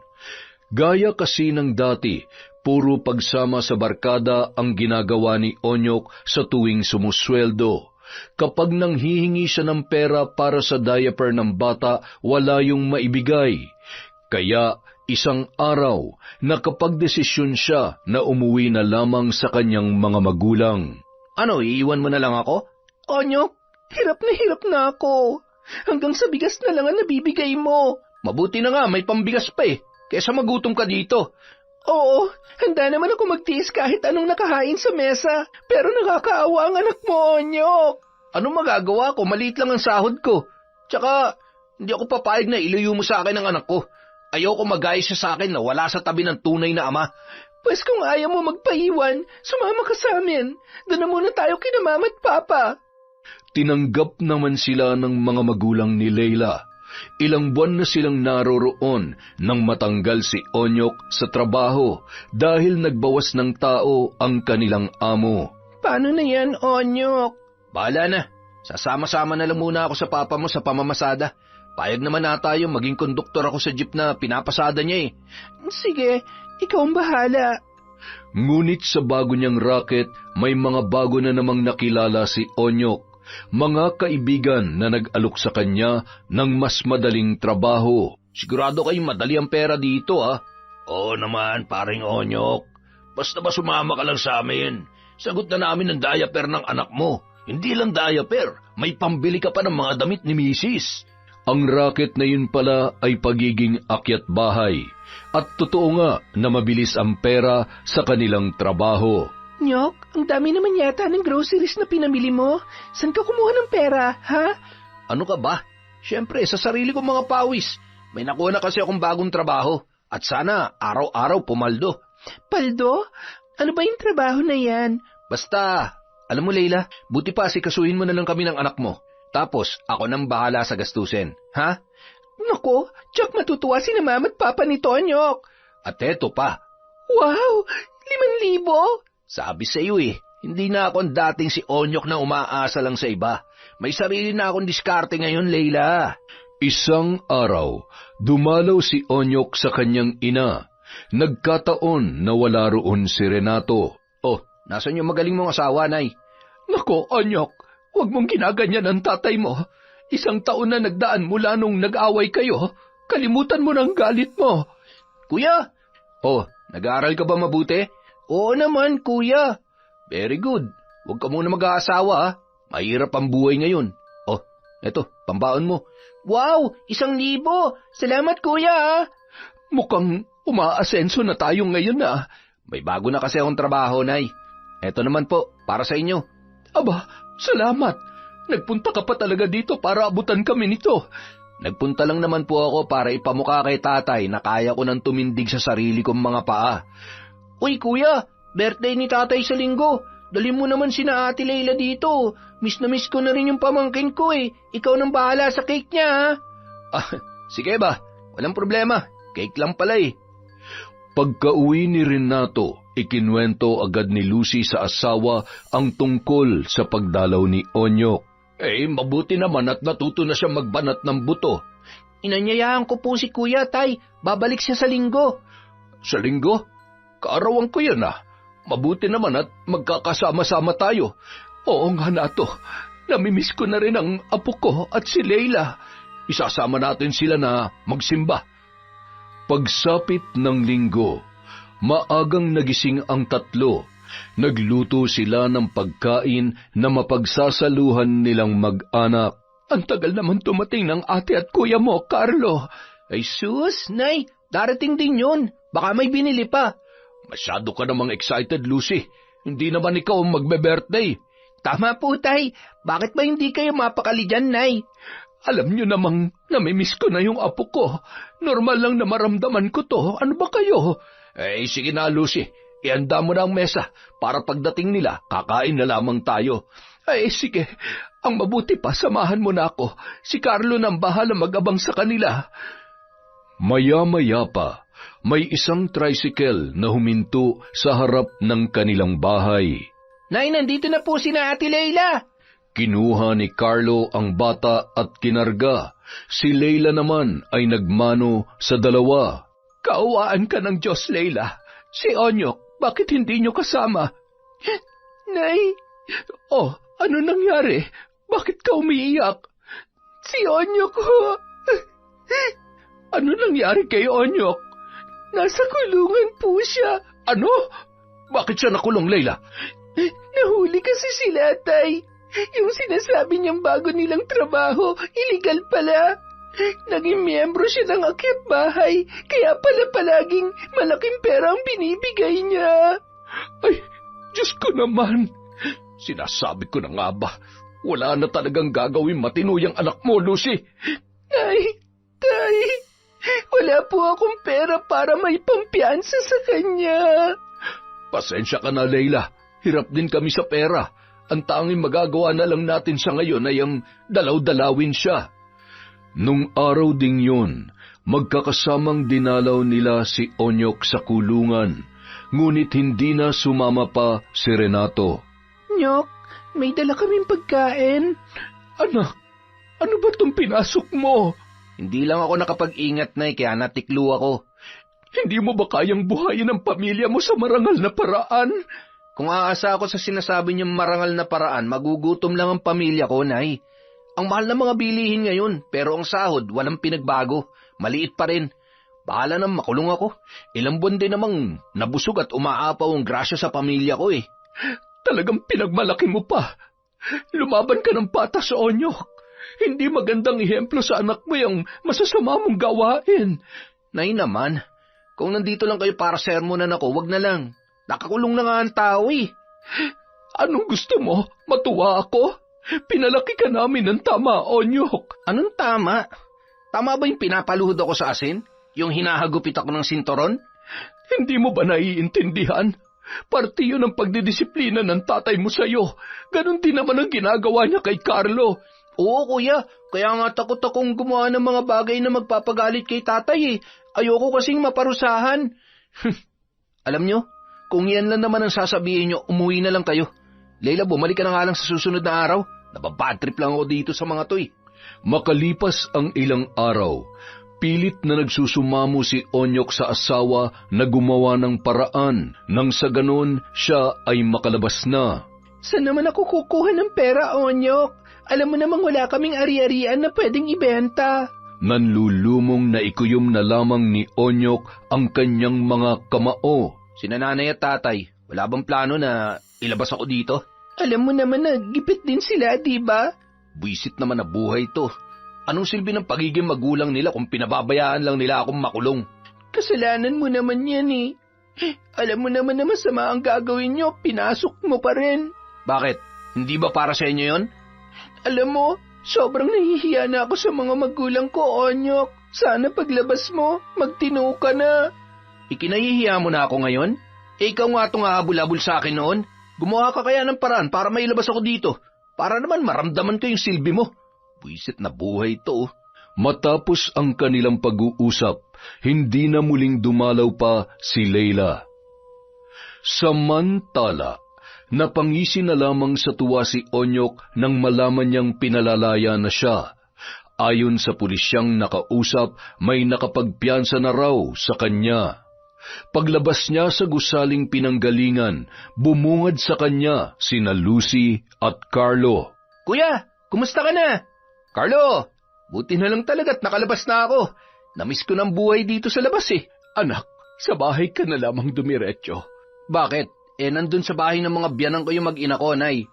Gaya kasi ng dati, puro pagsama sa barkada ang ginagawa ni Onyok sa tuwing sumusweldo. Kapag nanghihingi siya ng pera para sa diaper ng bata, wala yung maibigay. Kaya isang araw, nakapagdesisyon siya na umuwi na lamang sa kanyang mga magulang. Ano, iiwan mo na lang ako? Onyok, hirap na ako. Hanggang sa bigas na lang ang nabibigay mo. Mabuti na nga, may pambigas pa eh. Kesa magutom ka dito. Oo, handa naman ako magtiis kahit anong nakahain sa mesa. Pero nakakaawa ang anak mo, Onyok. Anong magagawa ko? Maliit lang ang sahod ko. Tsaka, hindi ako papayag na ilayo mo sa akin ang anak ko. Ayoko mag-ayos siya sa akin na wala sa tabi ng tunay na ama. Pues kung ayaw mo magpaiwan, sumama ka sa amin. Doon na muna tayo kina Mama at Papa. Tinanggap naman sila ng mga magulang ni Leila. Ilang buwan na silang naroroon nang matanggal si Onyok sa trabaho dahil nagbawas ng tao ang kanilang amo. Paano na yan, Onyok? Bahala na. Sasama-sama na lang muna ako sa papa mo sa pamamasada. Payag naman na tayo maging konduktor ako sa jeep na pinapasada niya eh. Sige, ikaw ang bahala. Ngunit sa bago niyang racket, may mga bago na namang nakilala si Onyok. Mga kaibigan na nag-alok sa kanya ng mas madaling trabaho. Sigurado kayong madali ang pera dito ah. Oo naman, paring Onyok. Basta ba sumama ka lang sa amin? Sagot na namin ang diaper ng anak mo. Hindi lang diaper, may pambili ka pa ng mga damit ni Mrs. Ang racket na yun pala ay pagiging akyat bahay. At totoo nga na mabilis ang pera sa kanilang trabaho. Nyok, ang dami naman yata ng groceries na pinamili mo. Saan ka kumuha ng pera, ha? Ano ka ba? Siyempre, sa sarili kong mga pawis. May nakuha na kasi akong bagong trabaho. At sana, araw-araw pumaldo. Paldo? Ano ba yung trabaho na yan? Basta, alam mo Leila, buti pa asikasuhin mo na lang kami ng anak mo. Tapos, ako nang bahala sa gastusin. Ha? Nako, tsak matutuwa si na mama at papa ni Tonyok. At eto pa, Wow! 5,000? sabi sa iyo hindi na ako ang dating si Onyok na umaasa lang sa iba. May sarili na akong diskarte ngayon, Leila. Isang araw, dumalaw si Onyok sa kanyang ina. Nagkataon na wala roon si Renato. Oh, nasan yung magaling mong asawa, Nay? Nako, Onyok, huwag mong ginaganyan ang tatay mo. 1 taon na nagdaan mula nung nag-away kayo. Kalimutan mo ng galit mo. Kuya! Oh, nag-aaral ka ba mabuti? Oo naman, kuya. Very good. Huwag ka muna mag-aasawa, ha? Mahirap ang buhay ngayon. Oh, eto, pambaon mo. Wow! 1,000! Salamat, kuya, ha? Mukhang umaasenso na tayo ngayon na. May bago na kasi akong trabaho, Nay. Eto naman po, para sa inyo. Aba, salamat. Nagpunta ka pa talaga dito para abutan kami nito. Nagpunta lang naman po ako para ipamukha kay tatay na kaya ko nang tumindig sa sarili kong mga paa. Uy, kuya, birthday ni tatay sa linggo. Dali mo naman sina Ate Leila dito. Miss na miss ko na rin yung pamangkin ko eh. Ikaw nang bahala sa cake niya, ha? Sige ba? Walang problema. Cake lang pala eh. Pagka-uwi ni Renato, ikinwento agad ni Lucy sa asawa ang tungkol sa pagdalaw ni Onyok. Mabuti naman at natuto na siya magbanat ng buto. Inanyayahan ko po si kuya, tay. Babalik siya sa linggo. Sa linggo? Kaarawan ko yan Mabuti naman at magkakasama-sama tayo. Oo nga Nato, namimiss ko na rin ang apo ko at si Leila. Isasama natin sila na magsimba. Pagsapit ng linggo, maagang nagising ang tatlo. Nagluto sila ng pagkain na mapagsasaluhan nilang mag-anak. Ang tagal naman tumating ng ate at kuya mo, Carlo. Ay sus, Nay, darating din yun. Baka may binili pa. Masyado ka namang excited, Lucy. Hindi naman ikaw ang magbe-birthday. Tama po, tay. Bakit ba hindi kayo mapakali dyan, Nay? Alam niyo namang namimiss ko na yung apo ko. Normal lang na maramdaman ko to. Ano ba kayo? Sige na, Lucy. Ihanda mo na ang mesa para pagdating nila, kakain na lamang tayo. Sige. Ang mabuti pa, samahan mo na ako. Si Carlo nang bahala mag-abang sa kanila. Maya-maya pa, may isang tricycle na huminto sa harap ng kanilang bahay. Nay, nandito na po sina Ate Leila. Kinuha ni Carlo ang bata at kinarga. Si Leila naman ay nagmano sa dalawa. Kaawaan ka ng Diyos, Leila. Si Onyok, bakit hindi niyo kasama? Nay. Oh, ano nangyari? Bakit ka umiiyak? Si Onyok ho. Ano nangyari kay Onyok? Nasa kulungan po siya. Ano? Bakit siya nakulong, Leila? Nahuli kasi sila, tay. Yung sinasabi niyang bago nilang trabaho, illegal pala. Naging miyembro siya ng akyat bahay, kaya pala palaging malaking pera ang binibigay niya. Ay, Diyos ko naman. Sinasabi ko na nga ba, wala na talagang gagawin matinuyang anak mo, Lucy. Ay, tay, wala po akong pera para may pampiyansa sa kanya. Pasensya ka na, Leila. Hirap din kami sa pera. Ang tanging magagawa na lang natin sa ngayon ay ang dalaw-dalawin siya. Nung araw ding yun, magkakasamang dinalaw nila si Onyok sa kulungan, ngunit hindi na sumama pa si Renato. Nyok, may dala kaming pagkain. Anak, ano ba itong pinasok mo? Hindi lang ako nakapag-ingat, Nay, kaya natiklo ako. Hindi mo ba kayang buhayin ang pamilya mo sa marangal na paraan? Kung aasa ako sa sinasabi niyang marangal na paraan, magugutom lang ang pamilya ko, Nay. Ang mahal na mga bilihin ngayon, pero ang sahod, walang pinagbago. Maliit pa rin. Bahala nang makulong ako. Ilang buwan din namang nabusog at umaapaw ang grasya sa pamilya ko eh. Talagang pinagmalaki mo pa. Lumaban ka ng patas sa Onyok. Hindi magandang ihemplo sa anak mo yung masasama mong gawain. Nay naman, kung nandito lang kayo para sermonan ako, wag na lang. Nakakulong na nga ang tao eh. Anong gusto mo? Matuwa ako? Pinalaki ka namin ng tama, Onyok. Anong tama? Tama ba yung pinapaluhod ako sa asin? Yung hinahagupit ako ng sinturon? Hindi mo ba naiintindihan? Parte yun ang pagdidisiplina ng tatay mo sa'yo. Ganon din naman ang ginagawa niya kay Carlo. Oo, kuya. Kaya nga takot akong gumawa ng mga bagay na magpapagalit kay tatay eh. Ayoko kasing maparusahan. Alam nyo, kung yan lang naman ang sasabihin nyo, umuwi na lang kayo. Leila, bumalik ka na nga lang sa susunod na araw. Nababad trip lang ako dito sa mga to eh. Makalipas ang ilang araw, pilit na nagsusumamo si Onyok sa asawa na gumawa ng paraan nang sa ganon siya ay makalabas na. Saan naman ako kukuha ng pera, Onyok? Alam mo namang wala kaming ari-arian na pwedeng ibenta. Nanlulumong na ikuyom na lamang ni Onyok ang kanyang mga kamao. Sina nanay at tatay, wala bang plano na ilabas ako dito? Alam mo naman na gipit din sila, di ba? Buisit naman na buhay to. Anong silbi ng pagiging magulang nila kung pinababayaan lang nila akong makulong? Kasalanan mo naman yan eh. Alam mo naman na masama ang gagawin nyo, pinasok mo pa rin. Bakit? Hindi ba para sa inyo yon? Alam mo, sobrang nahihiya na ako sa mga magulang ko, Onyok. Sana paglabas mo, magtino ka na. Ikinahihiya mo na ako ngayon? Ikaw nga itong ahabol-habol sa akin noon. Gumawa ka kaya ng paraan para mailabas ako dito. Para naman maramdaman ko yung silbi mo. Buisit na buhay to. Matapos ang kanilang pag-uusap, hindi na muling dumalaw pa si Leila. Samantala, napangisi na lamang sa tuwa si Onyok nang malaman niyang pinalalaya na siya. Ayon sa pulisyang nakausap, may nakapagpiyansa na raw sa kanya. Paglabas niya sa gusaling pinanggalingan, bumungad sa kanya sina Lucy at Carlo. Kuya, kumusta ka na? Carlo, buti na lang talaga't nakalabas na ako. Namiss ko ng buhay dito sa labas eh. Anak, sa bahay ka na lamang dumiretso. Bakit? Nandun sa bahay ng mga biyanan ko yung mag-ina ko, Nay.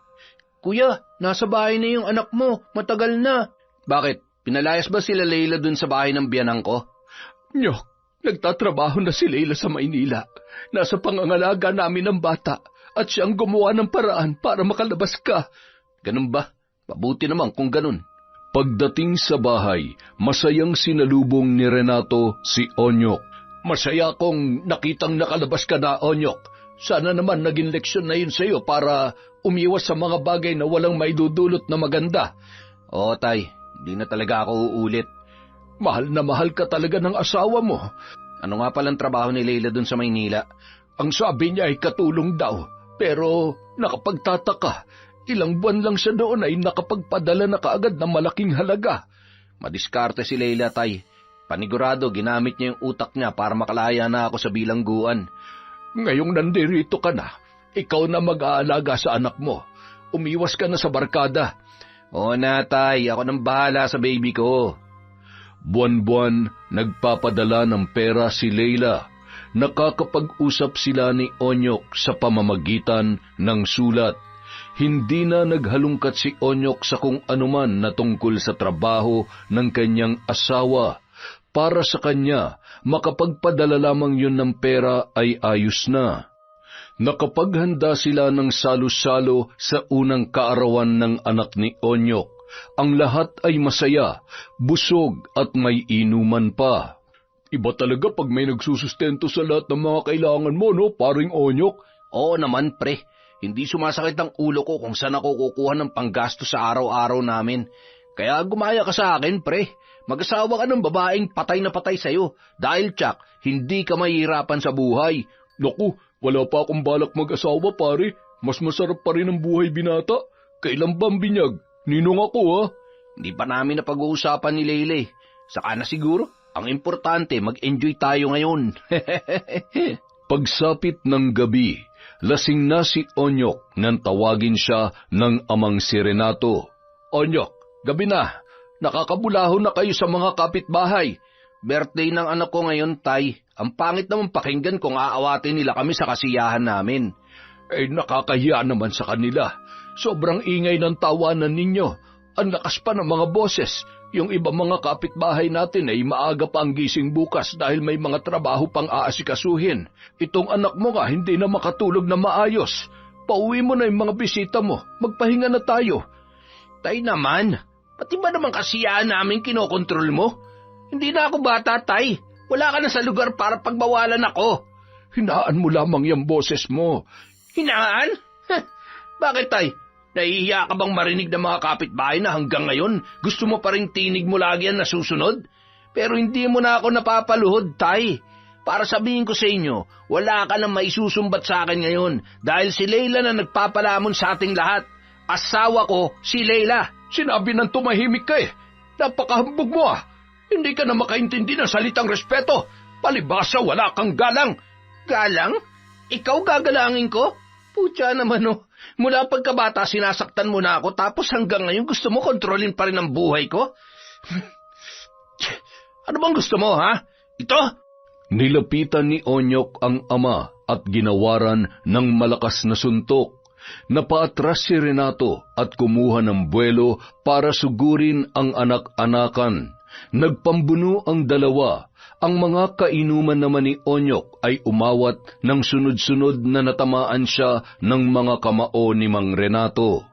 Kuya, nasa bahay na yung anak mo, matagal na. Bakit? Pinalayas ba sila Leila dun sa bahay ng biyanan ko? Nyok, nagtatrabaho na si Leila sa Maynila. Nasa pangangalaga namin ng bata at siyang gumawa ng paraan para makalabas ka. Ganun ba? Mabuti naman kung ganun. Pagdating sa bahay, masayang sinalubong ni Renato si Onyok. Masaya kong nakitang nakalabas ka na, Onyok. Sana naman naging leksyon na yun sa iyo para umiwas sa mga bagay na walang maidudulot na maganda. Oo, Tay. Hindi na talaga ako uulit. Mahal na mahal ka talaga ng asawa mo. Ano nga palang trabaho ni Leila dun sa Maynila? Ang sabi niya ay katulong daw. Pero nakapagtataka, ilang buwan lang siya doon ay nakapagpadala na kaagad ng malaking halaga. Madiskarte si Leila, Tay. Panigurado, ginamit niya yung utak niya para makalaya na ako sa bilangguan. Ngayong nandirito ka na, ikaw na mag-aalaga sa anak mo. Umiwas ka na sa barkada. Oo na, Tay. Ako nang bahala sa baby ko. Buwan-buwan, nagpapadala ng pera si Leila. Nakakapag-usap sila ni Onyok sa pamamagitan ng sulat. Hindi na naghalungkat si Onyok sa kung anuman na tungkol sa trabaho ng kanyang asawa. Para sa kanya, makapagpadala lamang yun ng pera ay ayos na. Nakapaghanda sila ng salo-salo sa unang kaarawan ng anak ni Onyok. Ang lahat ay masaya, busog at may inuman pa. Iba talaga pag may nagsusustento sa lahat ng mga kailangan mo, no, paring Onyok? Oo naman, pre. Hindi sumasakit ang ulo ko kung saan ako kukuha ng panggasto sa araw-araw namin. Kaya gumaya ka sa akin, pre. Mag-asawa ka ng babaeng patay na patay sa'yo. Dahil, Chuck, hindi ka mahihirapan sa buhay. Naku, wala pa akong balak mag-asawa, pare. Mas masarap pa rin ang buhay binata. Kailan ba ang binyag? Ninong ako, ha? Hindi pa namin napag-uusapan ni Leila. Saka na siguro, ang importante, mag-enjoy tayo ngayon. Pagsapit ng gabi, lasing na si Onyok nang tawagin siya ng amang si Renato. Onyok, gabi na. Nakakabulahon na kayo sa mga kapitbahay. Birthday ng anak ko ngayon, Tay. Ang pangit naman pakinggan kung aawatin nila kami sa kasiyahan namin. Nakakahiya naman sa kanila. Sobrang ingay ng tawanan ninyo. Ang lakas pa ng mga boses. Yung iba mga kapitbahay natin ay maaga pa ang gising bukas dahil may mga trabaho pang aasikasuhin. Itong anak mo nga hindi na makatulog na maayos. pauwi mo na yung mga bisita mo. Magpahinga na tayo. Tay naman, pati ba naman kasiyaan namin kinokontrol mo? Hindi na ako bata, Tay. Wala ka na sa lugar para pagbawalan ako. Hinaan mo lamang yung boses mo. Hinaan? Bakit, Tay? Nahihiya ka bang marinig ng mga kapitbahay na hanggang ngayon gusto mo pa rin tinig mo lagi ang nasusunod? Pero hindi mo na ako napapaluhod, Tay. Para sabihin ko sa inyo, wala ka nang maisusumbat sa akin ngayon dahil si Leila na nagpapalamon sa ating lahat. Asawa ko, si Leila. Sinabi ng tumahimik ka eh. Napakahambog mo ah. Hindi ka na makaintindi ng salitang respeto. Palibasa wala kang galang. Galang? Ikaw gagalangin ko? Putya naman oh. Mula pagkabata sinasaktan mo na ako tapos hanggang ngayon gusto mo kontrolin pa rin ang buhay ko? Ano bang gusto mo, ha? Ito? Nilapitan ni Onyok ang ama at ginawaran ng malakas na suntok. Napaatras si Renato at kumuha ng buwelo para sugurin ang anak-anakan. Nagpambuno ang dalawa. Ang mga kainuman naman ni Onyok ay umawat ng sunod-sunod na natamaan siya ng mga kamao ni Mang Renato.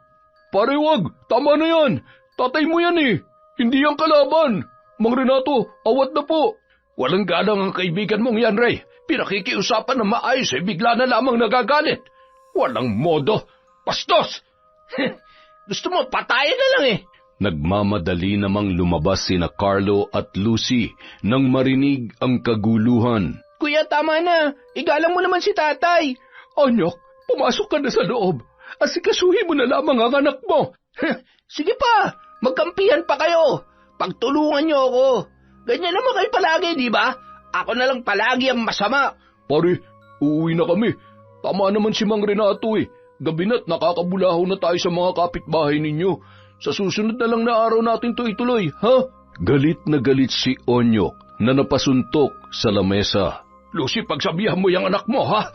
Pare wag! Tama na yan! Tatay mo yan eh! Hindi yan kalaban! Mang Renato, awat na po! Walang galang ang kaibigan mong yan, Ray. Pinakikiusapan na maayos bigla na lamang nagagalit. Walang modo. Bastos! Gusto mo, patayin na lang eh. Nagmamadali namang lumabas sina Carlo at Lucy nang marinig ang kaguluhan. Kuya, tama na. Igalang mo naman si tatay. Anyok, pumasok ka na sa loob. Asikasuhin mo na lamang ang anak mo. Sige pa, magkampihan pa kayo. Pagtulungan niyo ako. Ganyan naman kayo palagi, di ba? Ako na lang palagi ang masama. Pare, uuwi na kami. Tama naman si Mang Renato eh. Gabi na't nakakabulaho na tayo sa mga kapitbahay ninyo. Sa susunod na lang na araw natin to ituloy, ha? Galit na galit si Onyok na napasuntok sa lamesa. Lucy, pagsabihan mo yung anak mo, ha?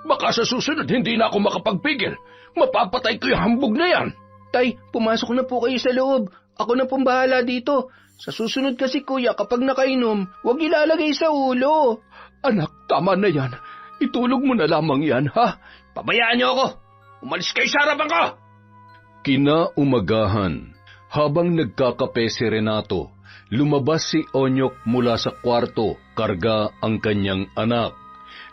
Baka sa susunod hindi na ako makapagpigil. Mapapatay ko yung hambog na yan. Tay, pumasok na po kayo sa loob. Ako na pong bahala dito. Sa susunod kasi kuya, kapag nakainom, huwag ilalagay sa ulo. Anak, tama na yan. Itulog mo na lamang yan, ha? Pabayaan niyo ako. Umalis kayo sa harapan ko! Kinaumagahan, habang nagkakape si Renato, lumabas si Onyok mula sa kwarto, karga ang kanyang anak.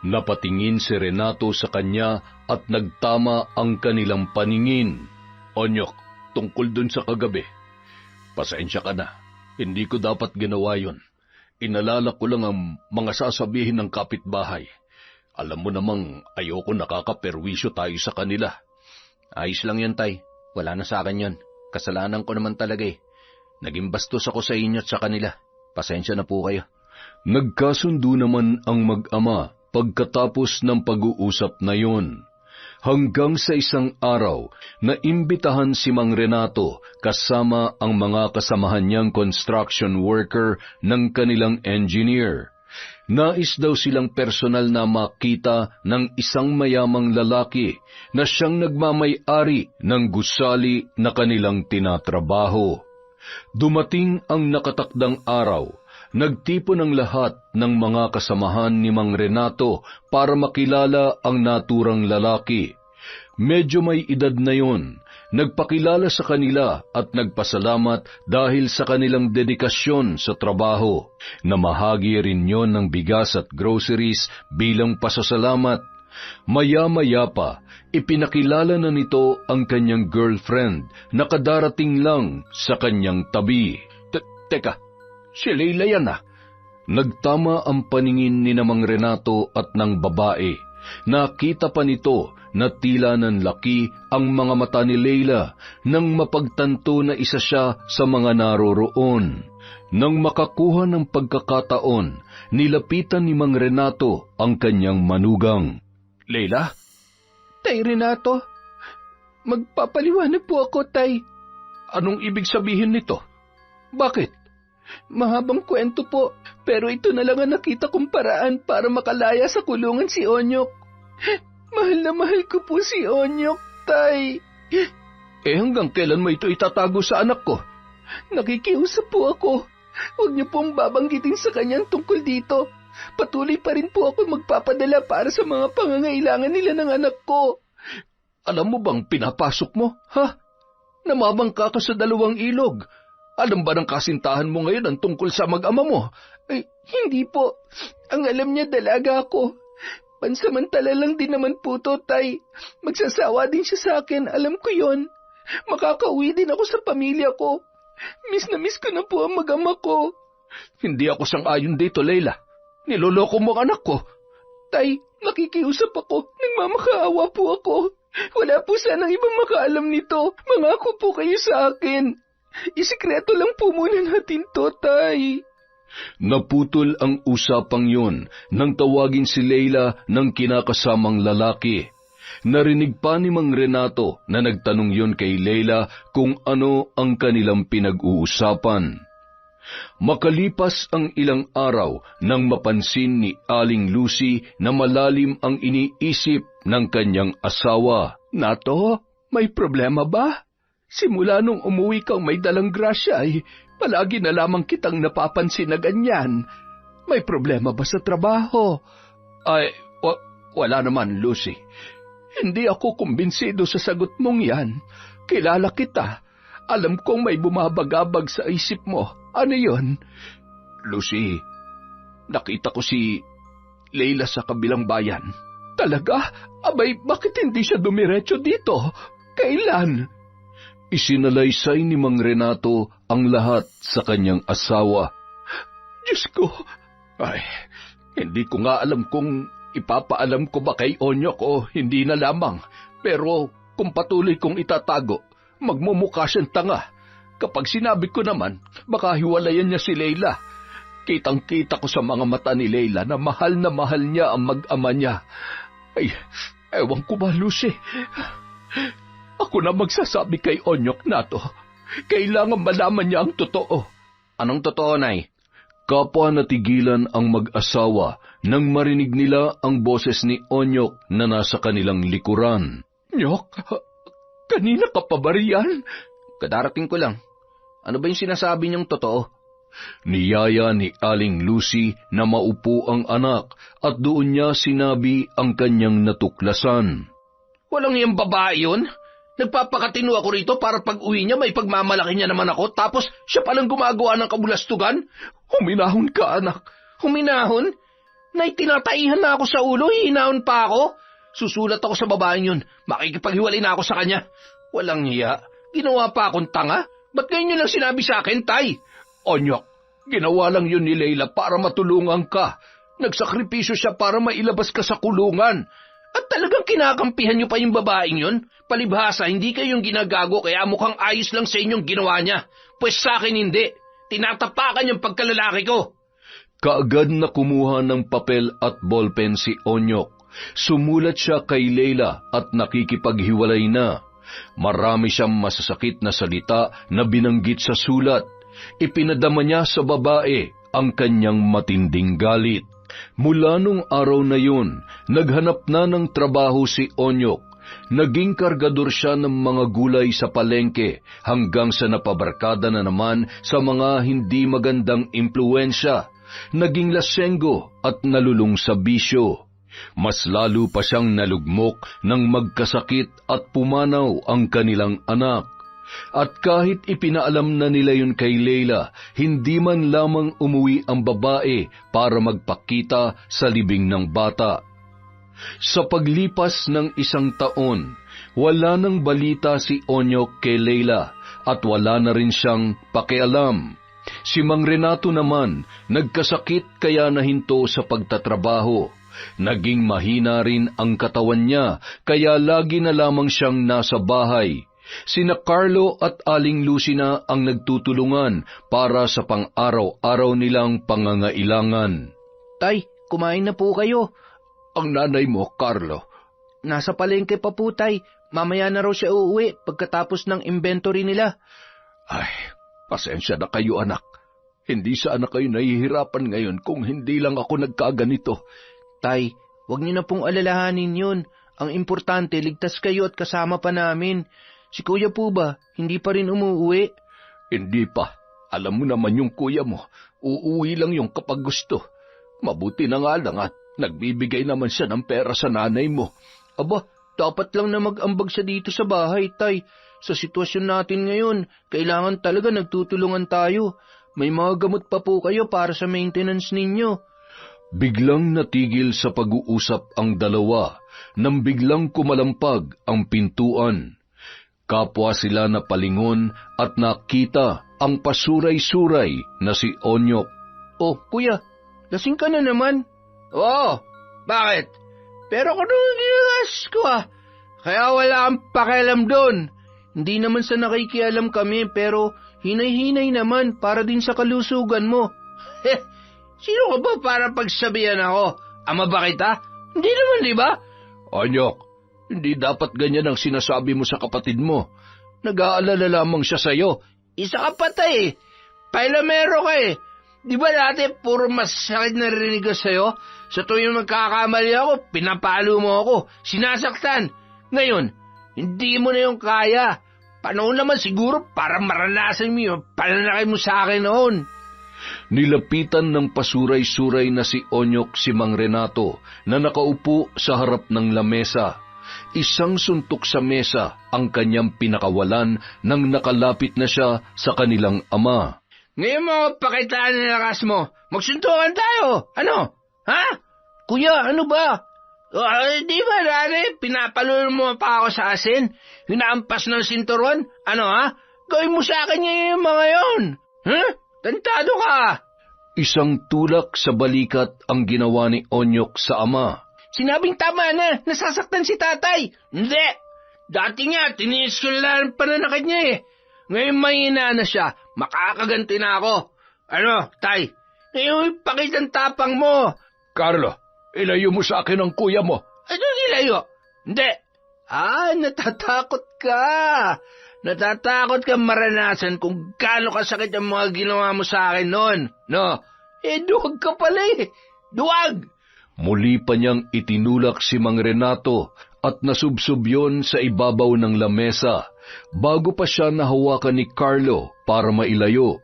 Napatingin si Renato sa kanya at nagtama ang kanilang paningin. Onyok, tungkol dun sa kagabi. Pasensya ka na. Hindi ko dapat ginawa yun. Inalala ko lang ang mga sasabihin ng kapitbahay. Alam mo namang ayoko nakakaperwisyo tayo sa kanila. Ayos lang yan, Tay. Wala na sa akin yun. Kasalanan ko naman talaga eh. Naging bastos ako sa inyo at sa kanila. Pasensya na po kayo. Nagkasundo naman ang mag-ama pagkatapos ng pag-uusap na yun. Hanggang sa isang araw, naimbitahan si Mang Renato kasama ang mga kasamahan niyang construction worker ng kanilang engineer. Nais daw silang personal na makita ng isang mayamang lalaki na siyang nagmamay-ari ng gusali na kanilang tinatrabaho. Dumating ang nakatakdang araw. Nagtipon ang lahat ng mga kasamahan ni Mang Renato para makilala ang naturang lalaki. Medyo may edad na yon, nagpakilala sa kanila at nagpasalamat dahil sa kanilang dedikasyon sa trabaho. Namahagi rin yon ng bigas at groceries bilang pasasalamat. Maya-maya pa, ipinakilala na nito ang kanyang girlfriend na kadarating lang sa kanyang tabi. Teka, si Leila yan ah. Nagtama ang paningin ni Mang Renato at ng babae. Nakita pa nito na tila ng laki ang mga mata ni Leila nang mapagtanto na isa siya sa mga naroroon. Nang makakuha ng pagkakataon, nilapitan ni Mang Renato ang kanyang manugang. Leila? Tay Renato, magpapaliwanag po ako, Tay. Anong ibig sabihin nito? Bakit? Mahabang kwento po, pero ito na lang ang nakita kong paraan para makalaya sa kulungan si Onyok. Mahal na mahal ko po si Onyok, Tay. Hanggang kailan mo ito itatago sa anak ko? Nakikiusap po ako. Huwag niyo pong babanggitin sa kanyang tungkol dito. Patuloy pa rin po ako magpapadala para sa mga pangangailangan nila ng anak ko. Alam mo bang pinapasok mo, ha? Namamangka ka sa 2 ilog. Alam ba ng kasintahan mo ngayon ang tungkol sa mag-ama mo? Ay, hindi po. Ang alam niya dalaga ako. Pansamantala lang din naman po to, Tay. Magsasawa din siya sa akin, alam ko yon. Makakauwi din ako sa pamilya ko. Miss na miss ko na po ang mag-ama ko. Hindi ako sang-ayon dito, Leila. Niloloko mo ang anak ko. Tay, nakikiusap ako. Nagmamakaawa po ako. Wala po sanang ibang makaalam nito. Mangako po kayo sa akin. Isikreto lang po muna natin to, Tay. Naputol ang usapang yun nang tawagin si Leila ng kinakasamang lalaki. Narinig pa ni Mang Renato na nagtanong yun kay Leila kung ano ang kanilang pinag-uusapan. Makalipas ang ilang araw nang mapansin ni Aling Lucy na malalim ang iniisip ng kanyang asawa. Nato, may problema ba? Simula nung umuwi kang may dalang grasya ay palagi na lamang kitang napapansin na ganyan. May problema ba sa trabaho? Ay, wala naman, Lucy. Hindi ako kumbinsido sa sagot mong yan. Kilala kita. Alam kong may bumabagabag sa isip mo. Ano yon? Lucy, nakita ko si Leila sa kabilang bayan. Talaga? Abay, bakit hindi siya dumiretso dito? Kailan? Isinalaysay ni Mang Renato ang lahat sa kanyang asawa. Diyos ko! Ay, hindi ko nga alam kung ipapaalam ko ba kay Onyok o hindi na lamang. Pero kung patuloy kong itatago, magmumukha siyang tanga. Kapag sinabi ko naman, baka hiwalayan niya si Leila. Kitang-kita ko sa mga mata ni Leila na mahal niya ang mag-ama niya. Ay, ewan ko ba, Lucy? Ako na magsasabi kay Onyok na to. Kailangan malaman niya ang totoo. Anong totoo, Nay? Kapwa natigilan ang mag-asawa nang marinig nila ang boses ni Onyok na nasa kanilang likuran. Nyok, kanina ka pa ba riyan? Kadarating ko lang. Ano ba yung sinasabi niyang totoo? Niyaya ni Aling Lucy na maupo ang anak at doon niya sinabi ang kanyang natuklasan. Walang yung babae yun? Nagpapakatino ako rito para pag uwi niya may pagmamalaki niya naman ako tapos siya palang gumagawa ng kabulastugan? Huminahon ka, anak. Huminahon? Nay, tinataihan na ako sa ulo, hihinahon pa ako. Susulat ako sa babaeng yun. Makikipaghiwalay na ako sa kanya. Walang hiya. Ginawa pa akong tanga. Ba't ngayon yun lang sinabi sa akin, Tay? Onyok, ginawa lang yun ni Leila para matulungan ka. Nagsakripisyo siya para mailabas ka sa kulungan. At talagang kinakampihan niyo pa yung babaeng yun? Palibhasa, hindi kayong ginagago kaya mukhang ayos lang sa inyong ginawa niya. Pues sa akin hindi. Tinatapakan yung pagkalalaki ko. Kaagad na kumuha ng papel at ballpen si Onyok. Sumulat siya kay Leila at nakikipaghiwalay na. Marami siyang masasakit na salita na binanggit sa sulat. Ipinadama niya sa babae ang kanyang matinding galit. Mula nung araw na yun, naghanap na ng trabaho si Onyok. Naging kargador siya ng mga gulay sa palengke hanggang sa napabarkada na naman sa mga hindi magandang impluensya. Naging lasenggo at nalulung sa bisyo. Mas lalo pa siyang nalugmok nang magkasakit at pumanaw ang kanilang anak. At kahit ipinaalam na nila yun kay Leila, hindi man lamang umuwi ang babae para magpakita sa libing ng bata. Sa paglipas ng 1 taon, wala nang balita si Onyok kay Leila at wala na rin siyang pakialam. Si Mang Renato naman, nagkasakit kaya nahinto sa pagtatrabaho. Naging mahina rin ang katawan niya, kaya lagi na lamang siyang nasa bahay. Sina Carlo at Aling Lucy na ang nagtutulungan para sa pang-araw-araw nilang pangangailangan. Tay, kumain na po kayo. Ang nanay mo, Carlo? Nasa palengke pa po, Tay. Mamaya na raw siya uuwi pagkatapos ng inventory nila. Ay, pasensya na kayo, anak. Hindi sana kayo nahihirapan ngayon kung hindi lang ako nagkaganito. Tay, wag niyo na pong alalahanin yun. Ang importante, ligtas kayo at kasama pa namin. Si kuya po ba, hindi pa rin umuwi? Hindi pa. Alam mo naman yung kuya mo, uuwi lang yung kapag gusto. Mabuti na nga lang at nagbibigay naman siya ng pera sa nanay mo. Aba, Dapat lang na mag-ambag siya dito sa bahay, Tay. Sa sitwasyon natin ngayon, kailangan talaga nagtutulungan tayo. May mga gamot pa po kayo para sa maintenance ninyo. Biglang natigil sa pag-uusap ang dalawa nang biglang kumalampag ang pintuan. Kapwa sila napalingon at nakita ang pasuray-suray na si Onyok. Oh, kuya, lasing ka na naman. Oo, bakit? Pero kung ginagawas ko kaya wala kang pakialam doon. Hindi naman sa nakikialam kami pero hinay-hinay naman para din sa kalusugan mo. Sino ka ba para pagsabihan ako? Ama ba kita? Hindi naman, di ba? Onyok, hindi dapat ganyan ang sinasabi mo sa kapatid mo. Nag-aalala lamang siya sa'yo. Isa ka patay Pailamero ka Di ba dati puro masakit na rinig ko sa'yo? Sa tuwing magkakamali ako, pinapalo mo ako, sinasaktan. Ngayon, hindi mo na yung kaya. Panahon naman siguro para maranasan mo yung pananakit mo sa akin noon. Nilapitan ng pasuray-suray na si Onyok si Mang Renato na nakaupo sa harap ng lamesa. Isang suntok sa mesa ang kanyang pinakawalan nang nakalapit na siya sa kanilang ama. Ngayon mo pakitaan ng lakas mo. Magsuntukan tayo. Ano? Ha? Kuya, ano ba? Di ba, Rane? Pinapalo mo pa ako sa asin? Hinaampas ng sinturon? Ano, ha? Gawin mo sa akin yung mga yon. Tantado ka. Isang tulak sa balikat ang ginawa ni Onyok sa ama. Sinabing tama na, nasasaktan si tatay. Hindi. Dati nga, tiniis ko lang ang pananakit niya Ngayon mahina na siya, makakaganti na ako. Ano, tay? Ngayon ipakitang tapang mo. Carlo, ilayo mo sa akin ang kuya mo. Ano nilayo? Hindi. Natatakot ka. Natatakot ka maranasan kung gaano kasakit ang mga ginawa mo sa akin noon. No? Duwag ka pala Duwag! Muli pa niyang itinulak si Mang Renato at nasubsob yon sa ibabaw ng lamesa bago pa siya nahawakan ni Carlo para mailayo.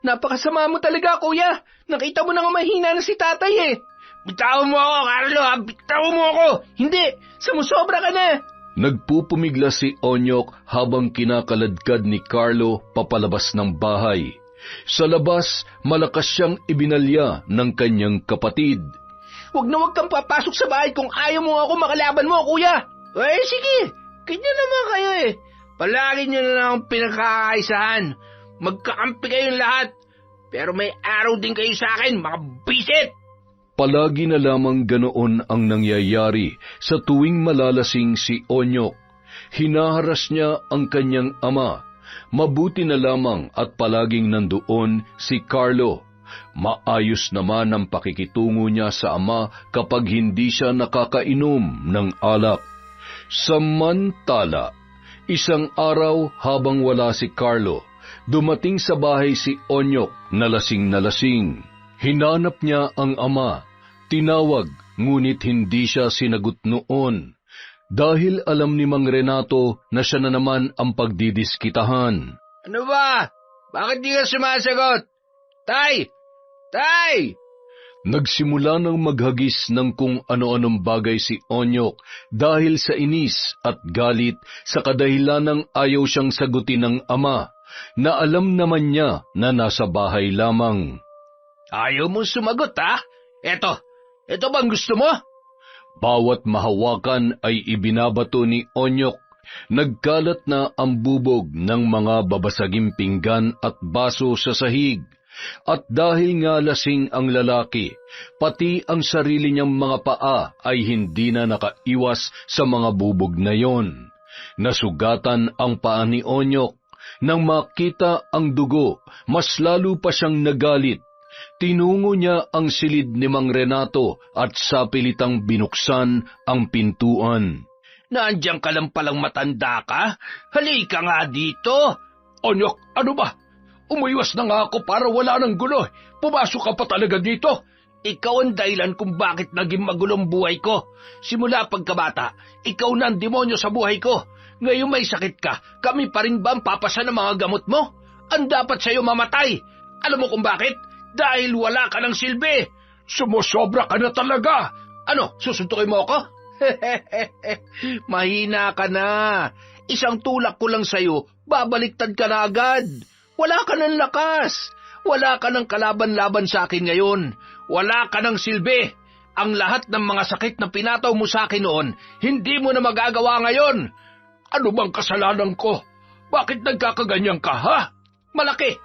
Napakasama mo talaga, kuya. Nakita mo na nga mahina na si tatay Bitawan mo ako, Carlo, bitawan mo ako! Hindi, sumusobra ka na. Nagpupumigla si Onyok habang kinakaladkad ni Carlo papalabas ng bahay. Sa labas, malakas siyang ibinalya ng kanyang kapatid. Huwag na huwag kang papasok sa bahay kung ayaw mo ako makalaban mo, kuya. Sige, ganyan naman kayo Palagi niyo na lang akong pinagkakaisahan. Magkakampi kayong lahat. Pero may araw din kayo sa akin, mga bisit! Palagi na lamang ganoon ang nangyayari sa tuwing malalasing si Onyok. Hinaharas niya ang kanyang ama. Mabuti na lamang at palaging nandoon si Carlo. Maayos naman ang pakikitungo niya sa ama kapag hindi siya nakakainom ng alak. Samantala, isang araw habang wala si Carlo, dumating sa bahay si Onyok na lasing. Hinanap niya ang ama. Tinawag, ngunit hindi siya sinagot noon. Dahil alam ni Mang Renato na siya na naman ang pagdidiskitahan. Ano ba? Bakit di ka sumasagot? Tay! Tay! Nagsimula ng maghagis ng kung ano-anong bagay si Onyok dahil sa inis at galit sa kadahilanang ayaw siyang sagutin ng ama na alam naman niya na nasa bahay lamang. Ayaw mo sumagot, ha? Ito bang gusto mo? Bawat mahawakan ay ibinabato ni Onyok. Nagkalat na ang bubog ng mga babasaging pinggan at baso sa sahig. At dahil nga lasing ang lalaki, pati ang sarili niyang mga paa ay hindi na nakaiwas sa mga bubog na yon. Nasugatan ang paa ni Onyok. Nang makita ang dugo, mas lalo pa siyang nagalit. Tinungo niya ang silid ni Mang Renato at sapilitang binuksan ang pintuan. Nandiyan ka lang palang matanda ka? Halika nga dito! Onyok, ano ba? Umiwas na nga ako para wala ng gulo. Pumasok ka pa talaga dito. Ikaw ang dahilan kung bakit naging magulong buhay ko. Simula pagkabata, ikaw na ang demonyo sa buhay ko. Ngayon may sakit ka, kami pa rin ba ang papasa ng mga gamot mo? Ang dapat sa'yo mamatay. Alam mo kung bakit? Dahil wala ka ng silbi. Sumusobra ka na talaga. Ano, susuntukin mo ako? Mahina ka na. Isang tulak ko lang sa'yo, babaliktad ka na agad. Wala ka ng lakas. Wala ka ng kalaban-laban sa akin ngayon. Wala ka ng silbi. Ang lahat ng mga sakit na pinataw mo sa akin noon, hindi mo na magagawa ngayon. Ano bang kasalanan ko? Bakit nagkakaganyan ka, ha? Malaki.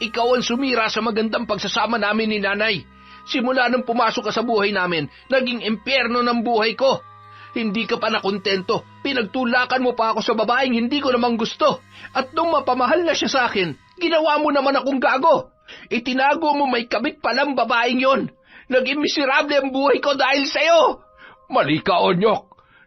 Ikaw ang sumira sa magandang pagsasama namin ni nanay. Simula nang pumasok ka sa buhay namin, naging impyerno ng buhay ko. Hindi ka pa nakontento, pinagtulakan mo pa ako sa babaeng hindi ko namang gusto. At nung mapamahal na siya sa akin, ginawa mo naman akong gago. Itinago mo may kabit palang babaeng yon. Naging miserable ang buhay ko dahil sa'yo. Mali ka, Onyok.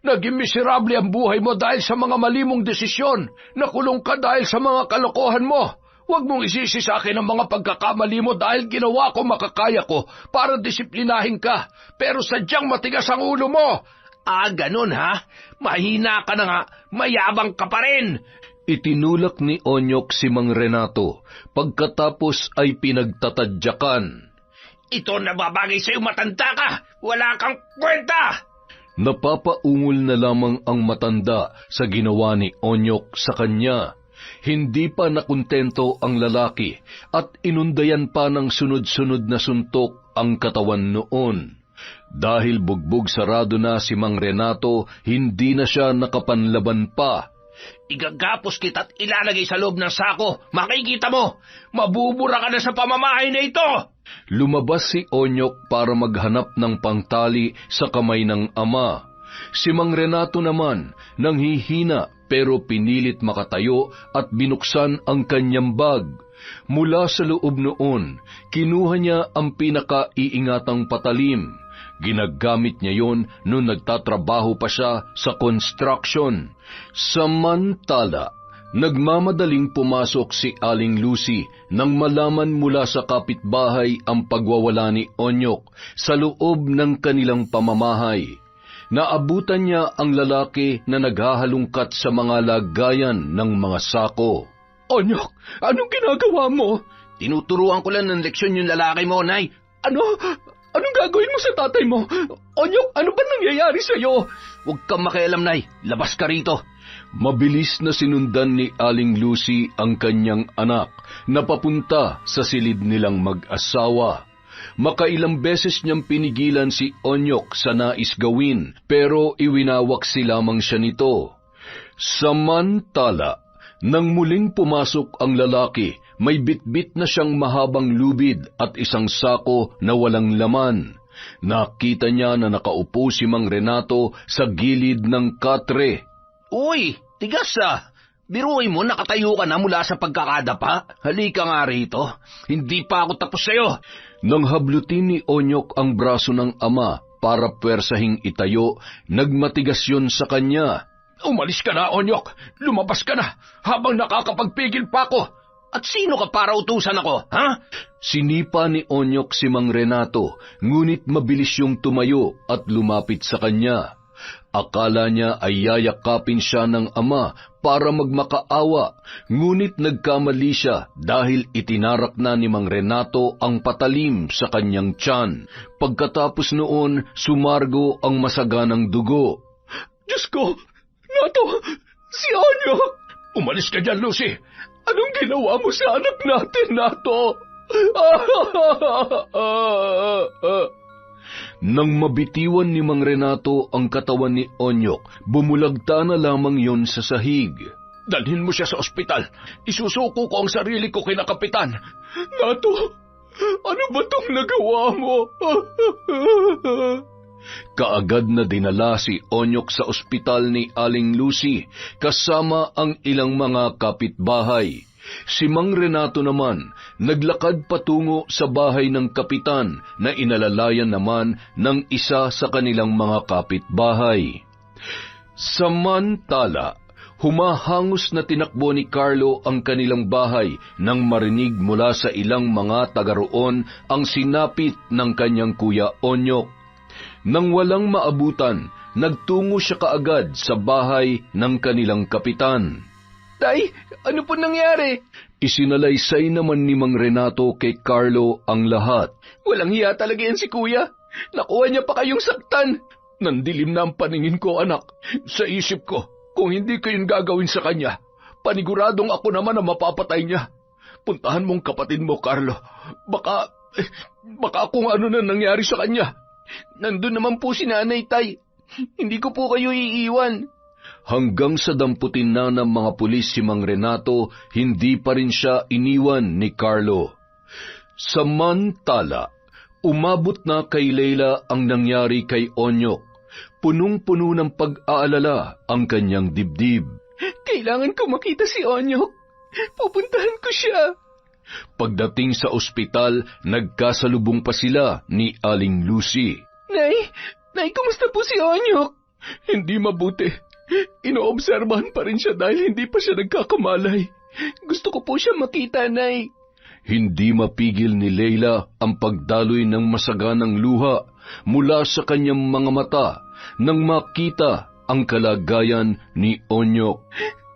Naging miserable ang buhay mo dahil sa mga mali mong desisyon. Nakulong ka dahil sa mga kalokohan mo. Huwag mong isisi sa akin ang mga pagkakamali mo dahil ginawa ko makakaya ko para disiplinahin ka. Pero sadyang matigas ang ulo mo. Ah, ganun ha? Mahina ka na nga, mayabang ka pa rin. Itinulak ni Onyok si Mang Renato, pagkatapos ay pinagtatadyakan. Ito nababagay sa'yo, matanda ka! Wala kang kwenta! Napapaungol na lamang ang matanda sa ginawa ni Onyok sa kanya. Hindi pa nakontento ang lalaki at inundayan pa ng sunod-sunod na suntok ang katawan noon. Dahil bugbog sarado na si Mang Renato, hindi na siya nakapanlaban pa. Igagapos kita't ilalagay sa loob ng sako. Makikita mo, mabubura ka na sa pamamahay na ito! Lumabas si Onyok para maghanap ng pangtali sa kamay ng ama. Si Mang Renato naman, nanghihina pero pinilit makatayo at binuksan ang kanyang bag. Mula sa loob noon, kinuha niya ang pinakaiingatang patalim. Ginagamit niya yon noong nagtatrabaho pa siya sa construction. Samantala, nagmamadaling pumasok si Aling Lucy nang malaman mula sa kapitbahay ang pagwawala ni Onyok sa loob ng kanilang pamamahay. Naabutan niya ang lalaki na naghahalungkat sa mga lagayan ng mga sako. Onyok, anong ginagawa mo? Tinuturuan ko lang ng leksyon yung lalaki mo, Nay. Ano? Anong gagawin mo sa tatay mo? Onyok, ano ba nangyayari sa'yo? Huwag kang makialam, Nay. Labas ka rito. Mabilis na sinundan ni Aling Lucy ang kanyang anak na papunta sa silid nilang mag-asawa. Makailang beses niyang pinigilan si Onyok sa nais gawin, pero iwinawaksi lamang siya nito. Samantala, nang muling pumasok ang lalaki, may bitbit na siyang mahabang lubid at isang sako na walang laman. Nakita niya na nakaupo si Mang Renato sa gilid ng katre. Uy, tigas ah! Biruin mo, nakatayo ka na mula sa pagkakadapa. Halika nga rito. Hindi pa ako tapos sa'yo. Nang hablutin ni Onyok ang braso ng ama para pwersahing itayo, nagmatigas yun sa kanya. Umalis ka na, Onyok. Lumabas ka na habang nakakapagpigil pa ako. At sino ka para utusan ako, ha? Sinipa ni Onyok si Mang Renato, ngunit mabilis yung tumayo at lumapit sa kanya. Akala niya ay yayakapin siya ng ama para magmakaawa, ngunit nagkamali siya dahil itinarak na ni Mang Renato ang patalim sa kanyang tiyan. Pagkatapos noon, sumargo ang masaganang dugo. Diyos ko! Nato! Si Onyok! Umalis ka dyan, Lucy! Anong ginawa mo sa anak natin, Nato? Nang mabitiwan ni Mang Renato ang katawan ni Onyok, bumulagta na lamang yon sa sahig. Dalhin mo siya sa ospital. Isusuko ko ang sarili ko kina Kapitan. Nato, ano ba tong nagawa mo? Kaagad na dinala si Onyok sa ospital ni Aling Lucy, kasama ang ilang mga kapitbahay. Si Mang Renato naman, naglakad patungo sa bahay ng kapitan na inalalayan naman ng isa sa kanilang mga kapitbahay. Samantala, humahangos na tinakbo ni Carlo ang kanilang bahay nang marinig mula sa ilang mga taga-roon ang sinapit ng kanyang kuya Onyok. Nang walang maabutan, nagtungo siya kaagad sa bahay ng kanilang kapitan. Tay, ano po nangyari? Isinalaysay naman ni Mang Renato kay Carlo ang lahat. Walang hiya talaga yan si kuya. Nakuha niya pa kayong saktan. Nandilim na ang paningin ko, anak. Sa isip ko, kung hindi ko yun gagawin sa kanya, paniguradong ako naman na mapapatay niya. Puntahan mong kapatid mo, Carlo. Baka kung ano na nangyari sa kanya. Nandun naman po si nanay, tay. Hindi ko po kayo iiwan. Hanggang sa damputin na ng mga pulis si Mang Renato, hindi pa rin siya iniwan ni Carlo. Samantala, umabot na kay Leila ang nangyari kay Onyok. Punong-puno ng pag-aalala ang kanyang dibdib. Kailangan ko makita si Onyok. Pupuntahan ko siya. Pagdating sa ospital, nagkasalubong pa sila ni Aling Lucy. Nay, kumusta po si Onyok? Hindi mabuti. Inoobserbahan pa rin siya dahil hindi pa siya nagkakamalay. Gusto ko po siya makita, Nay. Hindi mapigil ni Leila ang pagdaloy ng masaganang luha mula sa kanyang mga mata nang makita ang kalagayan ni Onyok.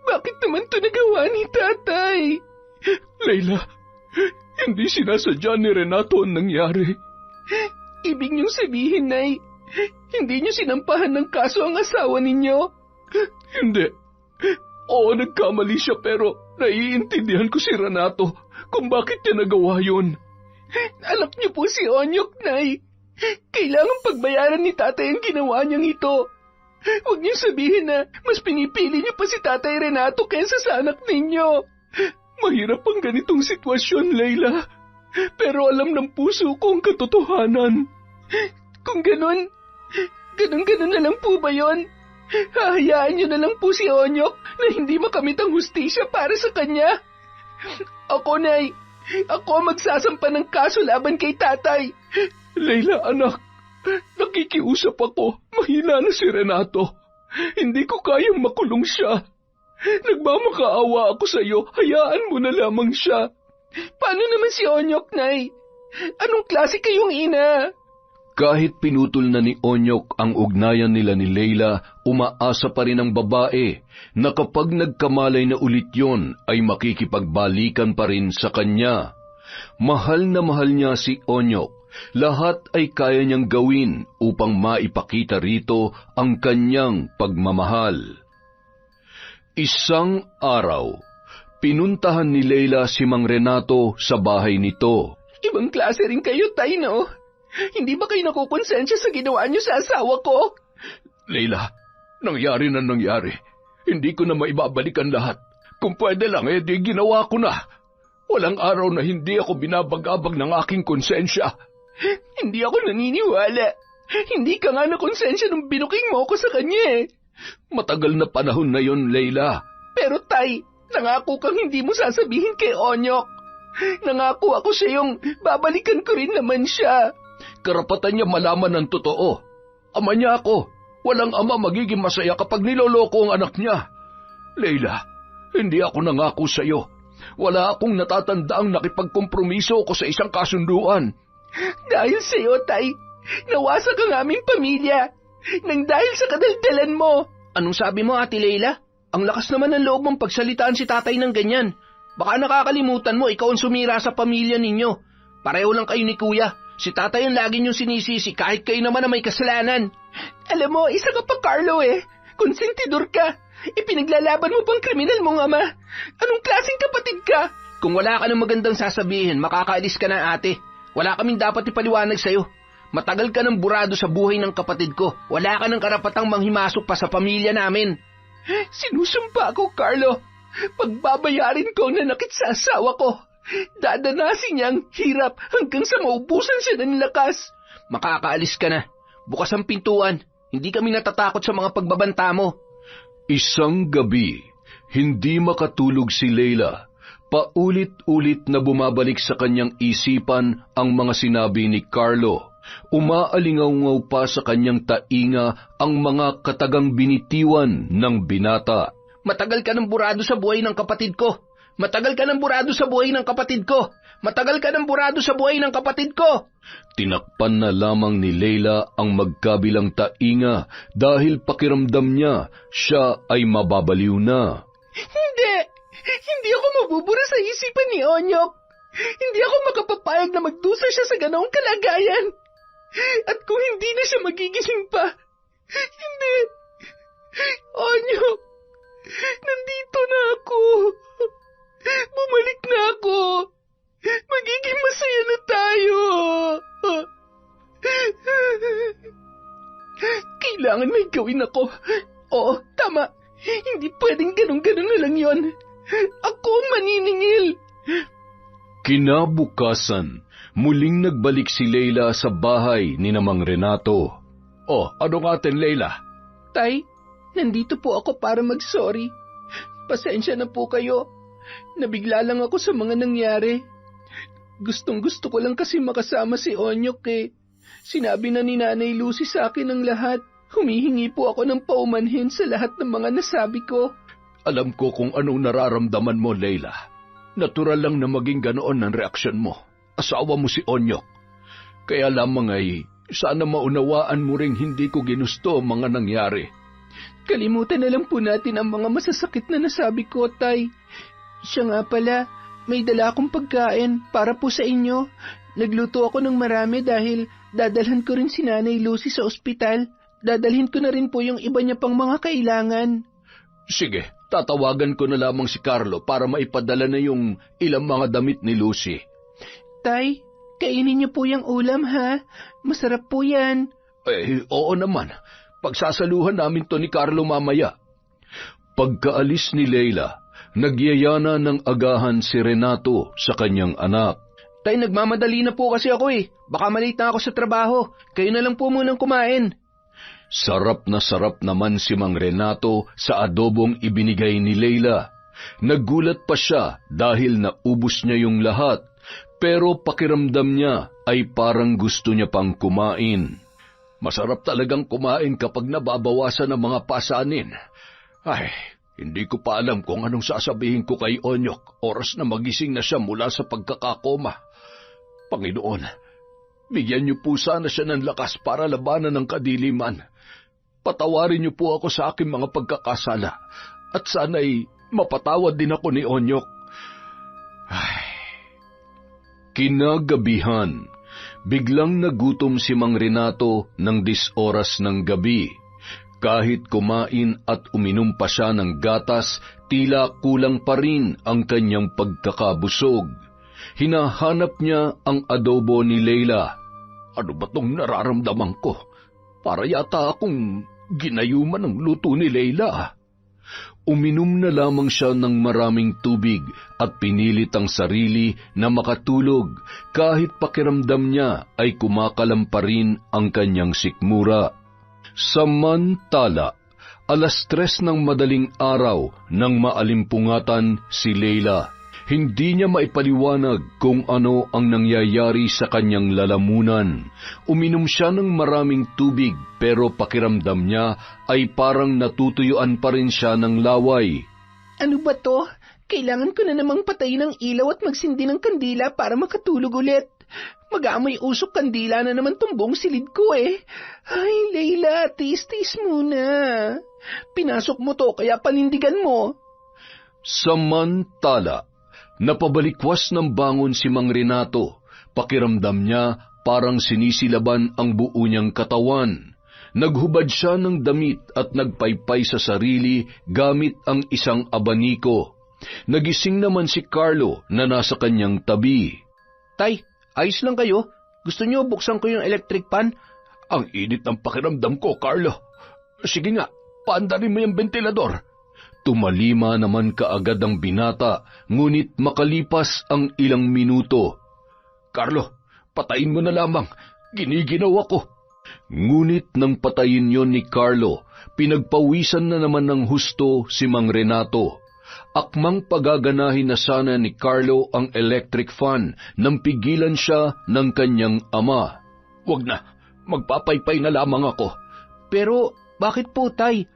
Bakit naman ito nagawa ni tatay? Leila, hindi sinasadya ni Renato ang nangyari. Ibig niyong sabihin, Nay, hindi niyo sinampahan ng kaso ang asawa ninyo? Hindi. Oo, nagkamali siya pero naiintindihan ko si Renato kung bakit niya nagawa yun. Anak niyo po si Onyok, Nay. Kailangan pagbayaran ni tatay ang ginawa niyang ito. Huwag niyo sabihin na mas pinipili niyo pa si tatay Renato kaysa sa anak ninyo. Mahirap ang ganitong sitwasyon, Leila. Pero alam ng puso ko ang katotohanan. Kung ganun na lang po ba yun? Hahayaan niyo na lang po si Onyok na hindi makamit ang hustisya para sa kanya. Ako, Nay. Ako magsasampa ng kaso laban kay tatay. Leila, anak. Nakikiusap ako. Mahina na si Renato. Hindi ko kayang makulong siya. Nagmamakaawa ako sa iyo. Hayaan mo na lamang siya. Paano naman si Onyok, Nay? Anong klase kayong ina? Kahit pinutol na ni Onyok ang ugnayan nila ni Leila, umaasa pa rin ang babae na kapag nagkamalay na ulit yon ay makikipagbalikan pa rin sa kanya. Mahal na mahal niya si Onyok. Lahat ay kaya niyang gawin upang maipakita rito ang kanyang pagmamahal. Isang araw, pinuntahan ni Leila si Mang Renato sa bahay nito. Ibang klase rin kayo, tay, no? Hindi ba kayo nakukonsensya sa ginawa niyo sa asawa ko? Leila, nangyari na nangyari. Hindi ko na maibabalik ang lahat. Kung pwede lang, di ginawa ko na. Walang araw na hindi ako binabagabag ng aking konsensya. Hindi ako naniniwala. Hindi ka nga na konsensya nung binuking mo ko sa kanya eh. Matagal na panahon na yon, Leila. Pero tay, nangako kang hindi mo sasabihin kay Onyok. Nangako ako siya yung babalikan ko rin naman siya. Karapatan niya malaman ng totoo. Ama niya ako. Walang ama magiging masaya kapag niloloko ang anak niya. Leila, hindi ako nangako sa iyo. Wala akong natatandaang nakipagkompromiso ko sa isang kasunduan. Dahil sa iyo, tay, nawasak ang aming pamilya. Nang dahil sa kadaldalan mo. Anong sabi mo, Ate Leila? Ang lakas naman ng loob mong pagsalitaan si tatay ng ganyan. Baka nakakalimutan mo, ikaw ang sumira sa pamilya ninyo. Pareho lang kayo ni Kuya. Si tatay ang lagi niyong sinisisi kahit kayo naman na may kasalanan. Alam mo, isa ka pa, Carlo eh. Konsentidor ka. Ipinaglalaban mo pang kriminal mong ama. Anong klaseng kapatid ka? Kung wala ka ng magandang sasabihin, makakaalis ka na, ate. Wala kaming dapat ipaliwanag sa'yo. Matagal ka ng burado sa buhay ng kapatid ko. Wala ka ng karapatang manghimasok pa sa pamilya namin. Sinusumpa ko, Carlo. Pagbabayarin ko ang nanakit sa asawa ko. Dadanasin niya ang hirap hanggang sa maubusan siya ng lakas. Makakaalis ka na. Bukas ang pintuan. Hindi kami natatakot sa mga pagbabanta mo. Isang gabi, hindi makatulog si Leila. Paulit-ulit na bumabalik sa kanyang isipan ang mga sinabi ni Carlo. Umaalingaw-ngaw pa sa kanyang tainga ang mga katagang binitiwan ng binata. Matagal ka ng burado sa buhay ng kapatid ko. Matagal ka ng burado sa buhay ng kapatid ko. Matagal ka ng burado sa buhay ng kapatid ko. Tinakpan na lamang ni Leila ang magkabilang tainga dahil pakiramdam niya siya ay mababaliw na. Hindi ako mabubura sa isipan ni Onyok. Hindi ako makapapayag na magdusa siya sa ganoong kalagayan. At kung hindi na siya magigising pa, Hindi! Onyok! Nandito na ako! Bumalik na ako! Magiging masaya na tayo! Kailangan may gawin ako. Oo, tama. Hindi pwedeng ganun-ganun na lang yon. Ako maniningil. Kinabukasan, muling nagbalik si Leila sa bahay ni Mang Renato. Oh, ano nga atin, Leila? Tay, nandito po ako para mag-sorry. Pasensya na po kayo. Nabigla lang ako sa mga nangyari. Gustong-gusto ko lang kasi makasama si Onyok eh. Sinabi na ni Nanay Lucy sa akin ang lahat. Humihingi po ako ng paumanhin sa lahat ng mga nasabi ko. Alam ko kung anong nararamdaman mo, Leila. Natural lang na maging ganoon ang reaksyon mo. Asawa mo si Onyok. Kaya lamang ay sana maunawaan mo ring hindi ko ginusto ang mga nangyari. Kalimutan na lang po natin ang mga masasakit na nasabi ko, Tay. Siya nga pala, may dala akong pagkain para po sa inyo. Nagluto ako ng marami dahil dadalhan ko rin si Nanay Lucy sa ospital. Dadalhin ko na rin po yung iba niya pang mga kailangan. Sige, tatawagan ko na lamang si Carlo para maipadala na yung ilang mga damit ni Lucy. Tay, kainin niyo po yung ulam ha. Masarap po yan. Oo naman. Pagsasaluhan namin to ni Carlo mamaya. Pagkaalis ni Leila, nagyayana ng agahan si Renato sa kanyang anak. Tay, nagmamadali na po kasi ako eh. Baka malate na ako sa trabaho. Kayo na lang po munang kumain. Sarap naman si Mang Renato sa adobong ibinigay ni Leila. Naggulat pa siya dahil naubos niya yung lahat, pero pakiramdam niya ay parang gusto niya pang kumain. Masarap talagang kumain kapag nababawasan ng mga pasanin. Ay, hindi ko pa alam kung anong sasabihin ko kay Onyok oras na magising na siya mula sa pagkakakoma. Panginoon, bigyan niyo po sana siya ng lakas para labanan ng kadiliman. Patawarin niyo po ako sa aking mga pagkakasala at sana'y mapatawad din ako ni Onyok. Ay. Kinagabihan, biglang nagutom si Mang Renato ng 10 oras ng gabi. Kahit kumain at uminom pa siya ng gatas, tila kulang pa rin ang kanyang pagkakabusog. Hinahanap niya ang adobo ni Leila. Ano ba tong nararamdaman ko? Para yata akong ginayuman ng luto ni Leila. Uminom na lamang siya ng maraming tubig at pinilit ang sarili na makatulog kahit pakiramdam niya ay kumakalam pa rin ang kanyang sikmura. Samantala, 3:00 ng madaling araw nang maalimpungatan si Leila. Hindi niya maipaliwanag kung ano ang nangyayari sa kanyang lalamunan. Uminom siya ng maraming tubig pero pakiramdam niya ay parang natutuyuan pa rin siya ng laway. Ano ba to? Kailangan ko na namang patayin ang ilaw at magsindi ng kandila para makatulog ulit. Mag-aamoy usok kandila na naman tong buong silid ko eh. Ay, Leila, tis-tis muna. Pinasok mo to kaya panindigan mo. Samantala, napabalikwas ng bangon si Mang Renato. Pakiramdam niya parang sinisilaban ang buo niyang katawan. Naghubad siya ng damit at nagpaypay sa sarili gamit ang isang abaniko. Nagising naman si Carlo na nasa kanyang tabi. Tay, ayos lang kayo? Gusto niyo buksan ko yung electric fan? Ang init ng pakiramdam ko, Carlo. Sige nga, paandarin mo yung ventilador. Tumalima naman kaagad ang binata, ngunit makalipas ang ilang minuto. Carlo, patayin mo na lamang. Giniginaw ako. Ngunit nang patayin yon ni Carlo, pinagpawisan na naman ng husto si Mang Renato. Akmang pagaganahin na sana ni Carlo ang electric fan nang pigilan siya ng kanyang ama. Wag na, magpapaypay na lamang ako. Pero bakit po, Tay?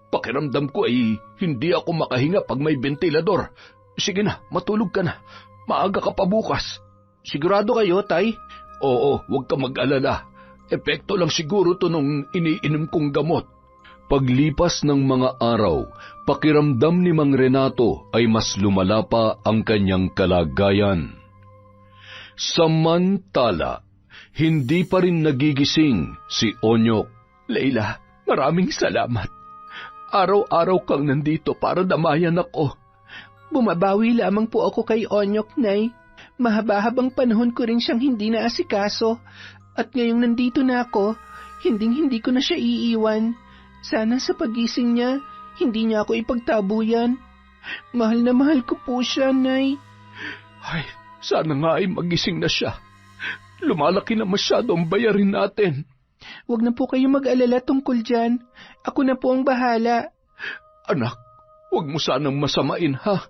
Pakiramdam ko ay hindi ako makahinga pag may ventilador. Sige na, matulog ka na. Maaga ka pa bukas. Sigurado kayo, Tay? Oo, huwag ka mag-alala. Epekto lang siguro to nung iniinom kong gamot. Paglipas ng mga araw, pakiramdam ni Mang Renato ay mas lumala pa ang kanyang kalagayan. Samantala, hindi pa rin nagigising si Onyok. Leila, Maraming salamat. Araw-araw kang nandito para damayan ako. Bumabawi lamang po ako kay Onyok, Nay. Mahaba-habang panahon ko rin siyang hindi naasikaso. At ngayong nandito na ako, hindi ko na siya iiwan. Sana sa pagising niya, hindi niya ako ipagtabuyan. Mahal na mahal ko po siya, Nay. Ay, sana nga ay magising na siya. Lumalaki na masyado ang bayarin natin. Huwag na po kayo mag-alala tungkol dyan. Ako na po ang bahala. Anak, huwag mo sanang masamain ha.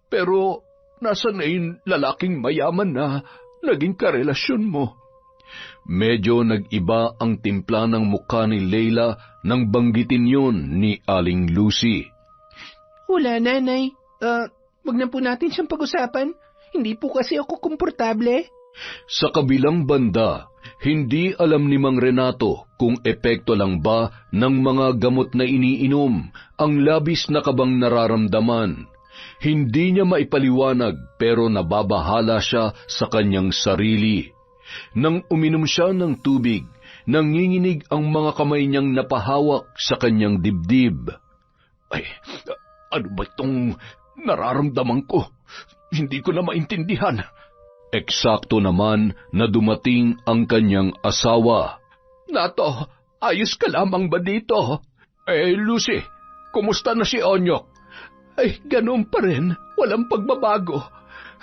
Pero nasa na yung lalaking mayaman na naging karelasyon mo? Medyo nag-iba ang timpla ng mukha ni Leila nang banggitin yun ni Aling Lucy. Wala, Nanay. Wag na po natin siyang pag-usapan. Hindi po kasi ako komportable. Sa kabilang banda, hindi alam ni Mang Renato kung epekto lang ba ng mga gamot na iniinom ang labis na kabang nararamdaman. Hindi niya maipaliwanag pero nababahala siya sa kanyang sarili. Nang uminom siya ng tubig, nanginginig ang mga kamay niyang napahawak sa kanyang dibdib. Ay, ano ba itong nararamdaman ko? Hindi ko na maintindihan. Eksakto naman na dumating ang kanyang asawa. Nato, ayos ka lamang ba dito? Lucy, kumusta na si Onyok? Ay, ganoon pa rin. Walang pagbabago.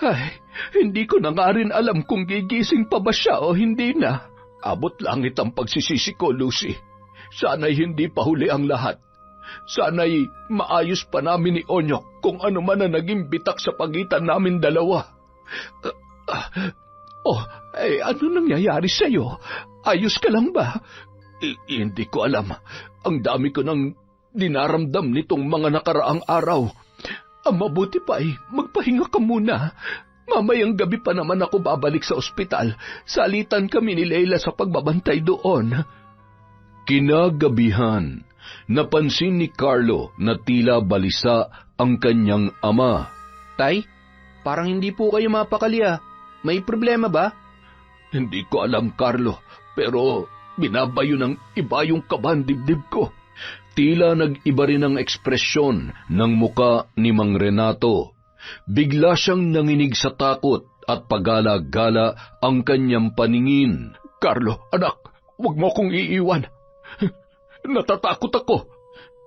Ay, hindi ko na nga rin alam kung gigising pa ba siya o hindi na. Abot langit ang pagsisisi ko, Lucy. Sana'y hindi pa huli ang lahat. Sana'y maayos pa namin ni Onyok kung ano man na naging bitak sa pagitan namin dalawa. Ano nangyayari sa'yo? Ayos ka lang ba? Hindi ko alam. Ang dami ko nang dinaramdam nitong mga nakaraang araw. Ang mabuti pa ay magpahinga ka muna. Mamayang gabi pa naman ako babalik sa ospital. Salitan kami ni Leila sa pagbabantay doon. Kinagabihan, napansin ni Carlo na tila balisa ang kanyang ama. Tay, parang hindi po kayo mapakali ah. May problema ba? Hindi ko alam, Carlo, pero binabayo ng iba yung kaban dibdib ko. Tila nag-iba rin ang ekspresyon ng muka ni Mang Renato. Bigla siyang nanginig sa takot at pagala-gala ang kanyang paningin. Carlo, anak, huwag mo akong iiwan. Natatakot ako.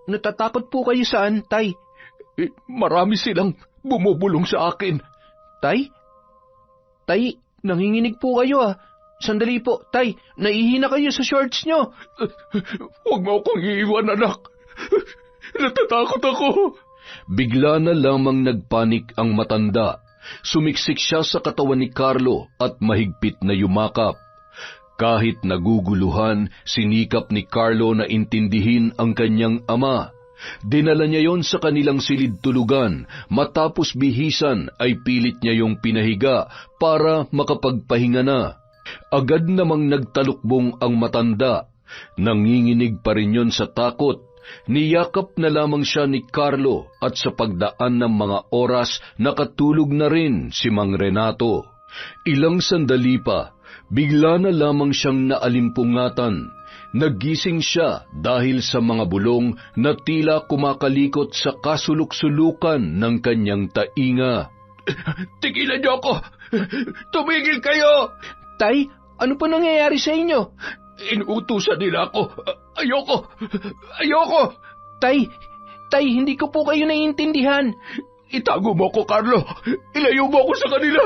Natatakot po kayo saan, Tay? Marami silang bumubulong sa akin. Tay? Tay, nanginginig po kayo ah. Sandali po, Tay, naihina kayo sa shorts nyo. Huwag mo akong iiwan, anak. Natatakot ako. Bigla na lamang nagpanik ang matanda. Sumiksik siya sa katawan ni Carlo at mahigpit na yumakap. Kahit naguguluhan, sinikap ni Carlo na intindihin ang kanyang ama. Dinala niya yon sa kanilang silid-tulugan, matapos bihisan ay pilit niya yung pinahiga para makapagpahinga na. Agad namang nagtalukbong ang matanda. Nanginginig pa rin yon sa takot. Niyakap na lamang siya ni Carlo at sa pagdaan ng mga oras nakatulog na rin si Mang Renato. Ilang sandali pa, bigla na lamang siyang naalimpungatan. Nagising siya dahil sa mga bulong na tila kumakalikot sa kasuluk-sulukan ng kanyang tainga. Tigilan niyo ako! Tumigil kayo! Tay, ano pa nangyayari sa inyo? Inuutusan nila ako. Ayoko! Tay, hindi ko po kayo naiintindihan. Itago mo ko, Carlo. Ilayo mo ako sa kanila.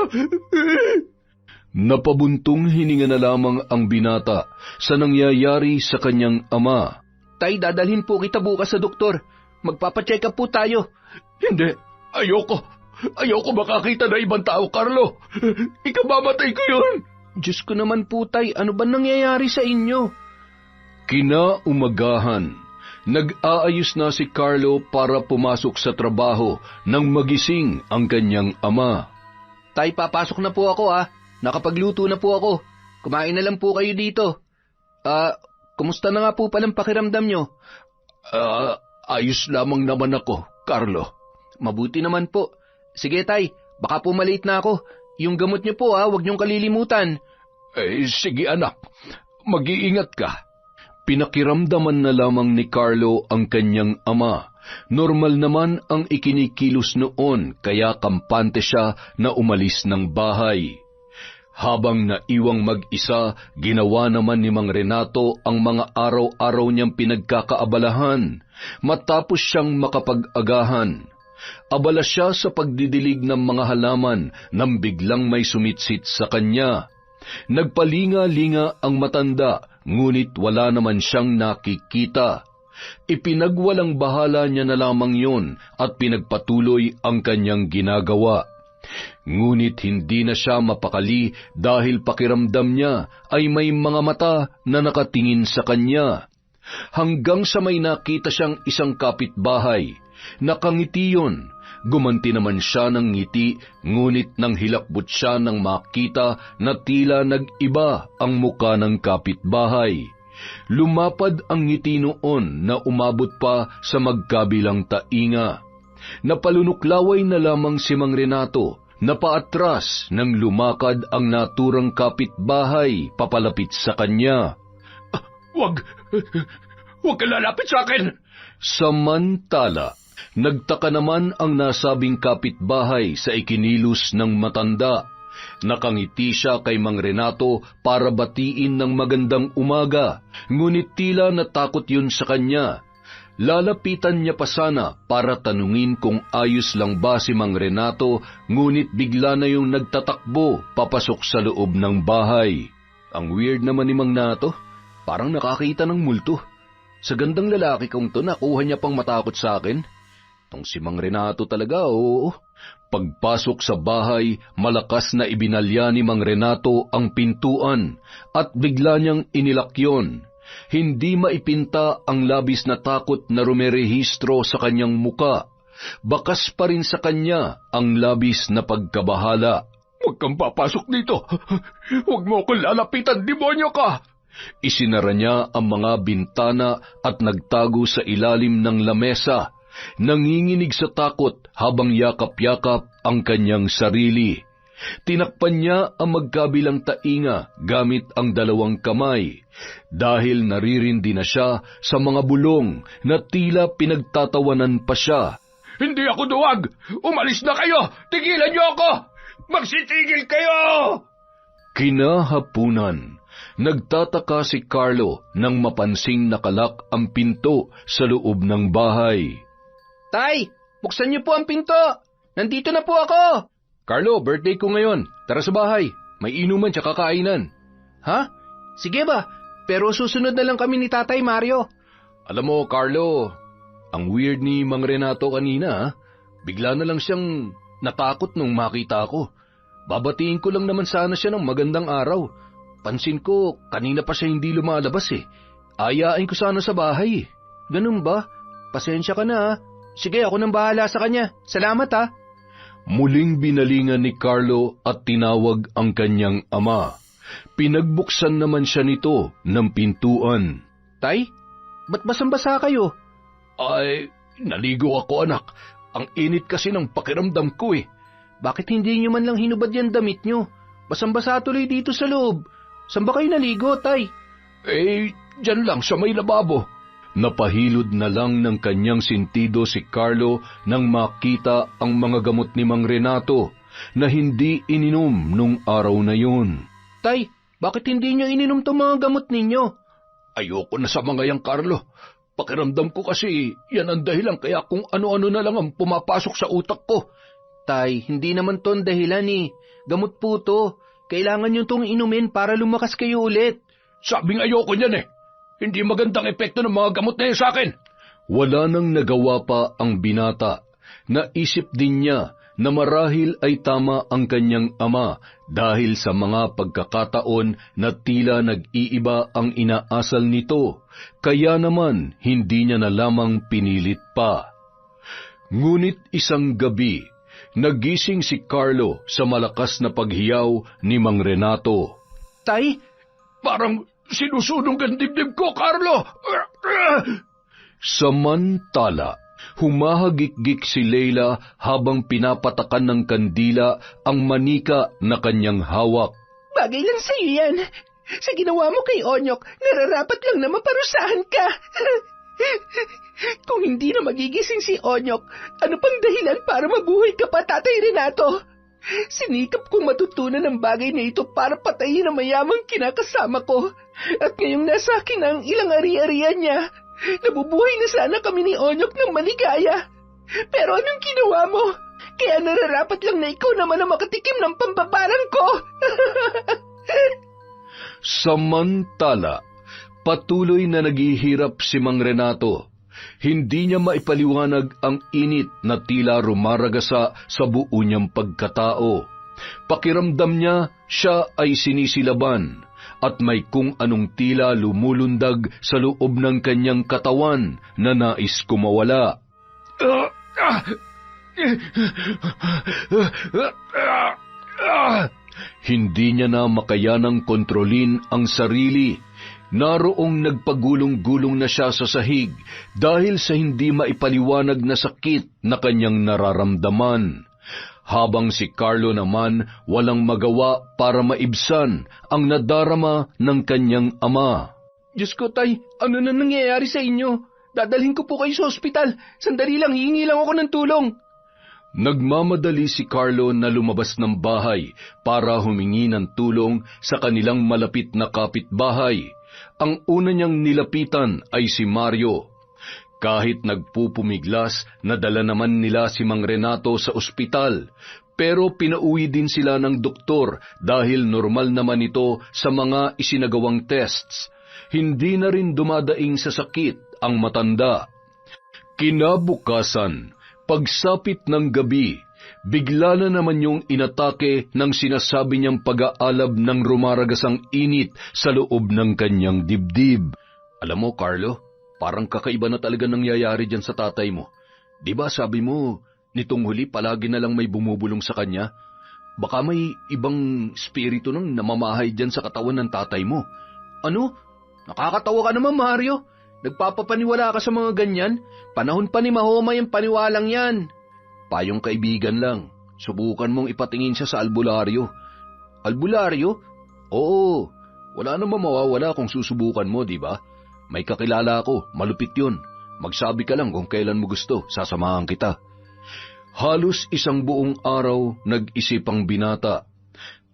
Napabuntong hininga na lamang ang binata sa nangyayari sa kanyang ama. Tay, dadalhin po kita bukas sa doktor. Magpapacheck up po tayo. Hindi, ayoko. Ayoko makakita na ibang tao, Carlo. Ikamamatay ko yun. Diyos ko naman po, Tay, ano ba nangyayari sa inyo? Kinaumagahan, nag-aayos na si Carlo para pumasok sa trabaho nang magising ang kanyang ama. Tay, papasok na po ako ah. Nakapagluto na po ako. Kumain na lang po kayo dito. Kumusta na nga po palang pakiramdam nyo? Ayos lamang naman ako, Carlo. Mabuti naman po. Sige, Tay, baka po maliit na ako. Yung gamot niyo po huwag niyong kalilimutan. Sige anak, mag-iingat ka. Pinakiramdaman na lamang ni Carlo ang kanyang ama. Normal naman ang ikinikilos noon, kaya kampante siya na umalis ng bahay. Habang naiwang mag-isa, ginawa naman ni Mang Renato ang mga araw-araw niyang pinagkakaabalahan, matapos siyang makapag-agahan. Abala siya sa pagdidilig ng mga halaman nang biglang may sumitsit sa kanya. Nagpalinga-linga ang matanda, ngunit wala naman siyang nakikita. Ipinagwalang bahala niya na lamang yun at pinagpatuloy ang kanyang ginagawa. Ngunit hindi na siya mapakali dahil pakiramdam niya ay may mga mata na nakatingin sa kanya. Hanggang sa may nakita siyang isang kapitbahay. Nakangiti yun. Gumanti naman siya ng ngiti, ngunit nang hilakbot siya nang makita na tila nag-iba ang muka ng kapitbahay. Lumapad ang ngiti noon na umabot pa sa magkabilang tainga. Napalunuklaway na lamang si Mang Renato, napaatras nang lumakad ang naturang kapitbahay papalapit sa kanya. Wag ka lalapit sa akin! Samantala, nagtaka naman ang nasabing kapitbahay sa ikinilos ng matanda. Nakangiti siya kay Mang Renato para batiin ng magandang umaga, ngunit tila natakot yun sa kanya. Lalapitan niya pa sana para tanungin kung ayos lang ba si Mang Renato, ngunit bigla na yung nagtatakbo papasok sa loob ng bahay. Ang weird naman ni Mang Nato, parang nakakita ng multo. Sa gandang lalaki kong to, nakuha niya pang matakot sa akin. Tong si Mang Renato talaga, oo. Pagpasok sa bahay, malakas na ibinalya ni Mang Renato ang pintuan at bigla niyang inilak yun. Hindi maipinta ang labis na takot na rumerehistro sa kanyang muka. Bakas pa rin sa kanya ang labis na pagkabahala. Huwag kang papasok dito! Huwag mo akong lalapitan, demonyo ka! Isinara niya ang mga bintana at nagtago sa ilalim ng lamesa. Nanginginig sa takot habang yakap-yakap ang kanyang sarili. Tinakpan niya ang magkabilang tainga gamit ang dalawang kamay dahil naririndi na siya sa mga bulong na tila pinagtatawanan pa siya. Hindi ako duwag! Umalis na kayo! Tigilan niyo ako! Magsitigil kayo! Kinahapunan, nagtataka si Carlo nang mapansing nakalak ang pinto sa loob ng bahay. Tay, buksan niyo po ang pinto! Nandito na po ako! Carlo, birthday ko ngayon. Tara sa bahay. May inuman tsaka kainan. Ha? Sige ba? Pero susunod na lang kami ni Tatay Mario. Alam mo, Carlo, ang weird ni Mang Renato kanina, ha? Bigla na lang siyang natakot nung makita ko. Babatiin ko lang naman sana siya ng magandang araw. Pansin ko, kanina pa siya hindi lumalabas eh. Ayain ko sana sa bahay. Ganun ba? Pasensya ka na ha. Sige, ako nang bahala sa kanya. Salamat ha. Muling binalingan ni Carlo at tinawag ang kanyang ama. Pinagbuksan naman siya nito ng pintuan. Tay, ba't basang-basa kayo? Ay, naligo ako anak. Ang init kasi ng pakiramdam ko eh. Bakit hindi nyo man lang hinubad yan damit nyo? Basang-basa tuloy dito sa loob. Saan ba kayo naligo, Tay? Dyan lang sa may lababo. Napahilod na lang ng kanyang sentido si Carlo nang makita ang mga gamot ni Mang Renato na hindi ininom nung araw na yun. Tay, bakit hindi nyo ininom tong mga gamot ninyo? Ayoko na sa mga yang, Carlo. Pakiramdam ko kasi yan ang dahilan kaya kung ano-ano na lang ang pumapasok sa utak ko. Tay, hindi naman to ang dahilan eh. Gamot po to. Kailangan nyo tong inumin para lumakas kayo ulit. Sabing ayoko niyan eh. Hindi magandang epekto ng mga gamot na yun sa akin. Wala nang nagawa pa ang binata. Naisip din niya na marahil ay tama ang kanyang ama dahil sa mga pagkakataon na tila nag-iiba ang inaasal nito. Kaya naman hindi niya na lamang pinilit pa. Ngunit isang gabi, nagising si Carlo sa malakas na paghiyaw ni Mang Renato. Tay, parang sinusunog ang dibdib ko, Carlo! Samantala, humahagikgik si Leila habang pinapatakan ng kandila ang manika na kanyang hawak. Bagay lang sa'yo yan. Sa ginawa mo kay Onyok, nararapat lang na maparusahan ka. Kung hindi na magigising si Onyok, ano pang dahilan para mabuhay ka pa, Tatay Renato? Sinikap kong matutunan ang bagay na ito para patayin ang mayamang kinakasama ko. At ngayong nasa akin na ang ilang ari-arian niya, nabubuhay na sana kami ni Onyok ng maligaya. Pero anong ginawa mo? Kaya nararapat lang na ikaw naman ang makatikim ng pambabarang ko. Samantala, patuloy na naghihirap si Mang Renato. Hindi niya maipaliwanag ang init na tila rumaragasa sa buo niyang pagkatao. Pakiramdam niya siya ay sinisilaban at may kung anong tila lumulundag sa loob ng kanyang katawan na nais kumawala. Hindi niya na makayanang kontrolin ang sarili. Naroong nagpagulong-gulong na siya sa sahig dahil sa hindi maipaliwanag na sakit na kanyang nararamdaman. Habang si Carlo naman walang magawa para maibsan ang nadarama ng kanyang ama. Diyos ko, Tay, ano na nangyayari sa inyo? Dadalhin ko po kayo sa ospital. Sandali lang, hihingi lang ako ng tulong. Nagmamadali si Carlo na lumabas ng bahay para humingi ng tulong sa kanilang malapit na kapitbahay. Ang una niyang nilapitan ay si Mario. Kahit nagpupumiglas, nadala naman nila si Mang Renato sa ospital, pero pinauwi din sila ng doktor dahil normal naman ito sa mga isinagawang tests. Hindi na rin dumadaing sa sakit ang matanda. Kinabukasan, pagsapit ng gabi, bigla na naman yung inatake ng sinasabi niyang pag-aalab ng rumaragasang init sa loob ng kanyang dibdib. Alam mo, Carlo, parang kakaiba na talaga nangyayari dyan sa tatay mo. Di ba sabi mo, nitong huli palagi na lang may bumubulong sa kanya? Baka may ibang spirito nang namamahay dyan sa katawan ng tatay mo. Ano? Nakakatawa ka naman, Mario. Nagpapapaniwala ka sa mga ganyan? Panahon pa ni Mahoma yung paniwalang yan. Payong kaibigan lang. Subukan mong ipatingin siya sa albularyo. Albularyo? Oo. Wala namang mawawala kung susubukan mo, di ba? May kakilala ako, malupit yun. Magsabi ka lang kung kailan mo gusto, sasamahan kita. Halos isang buong araw nag-isip ang binata.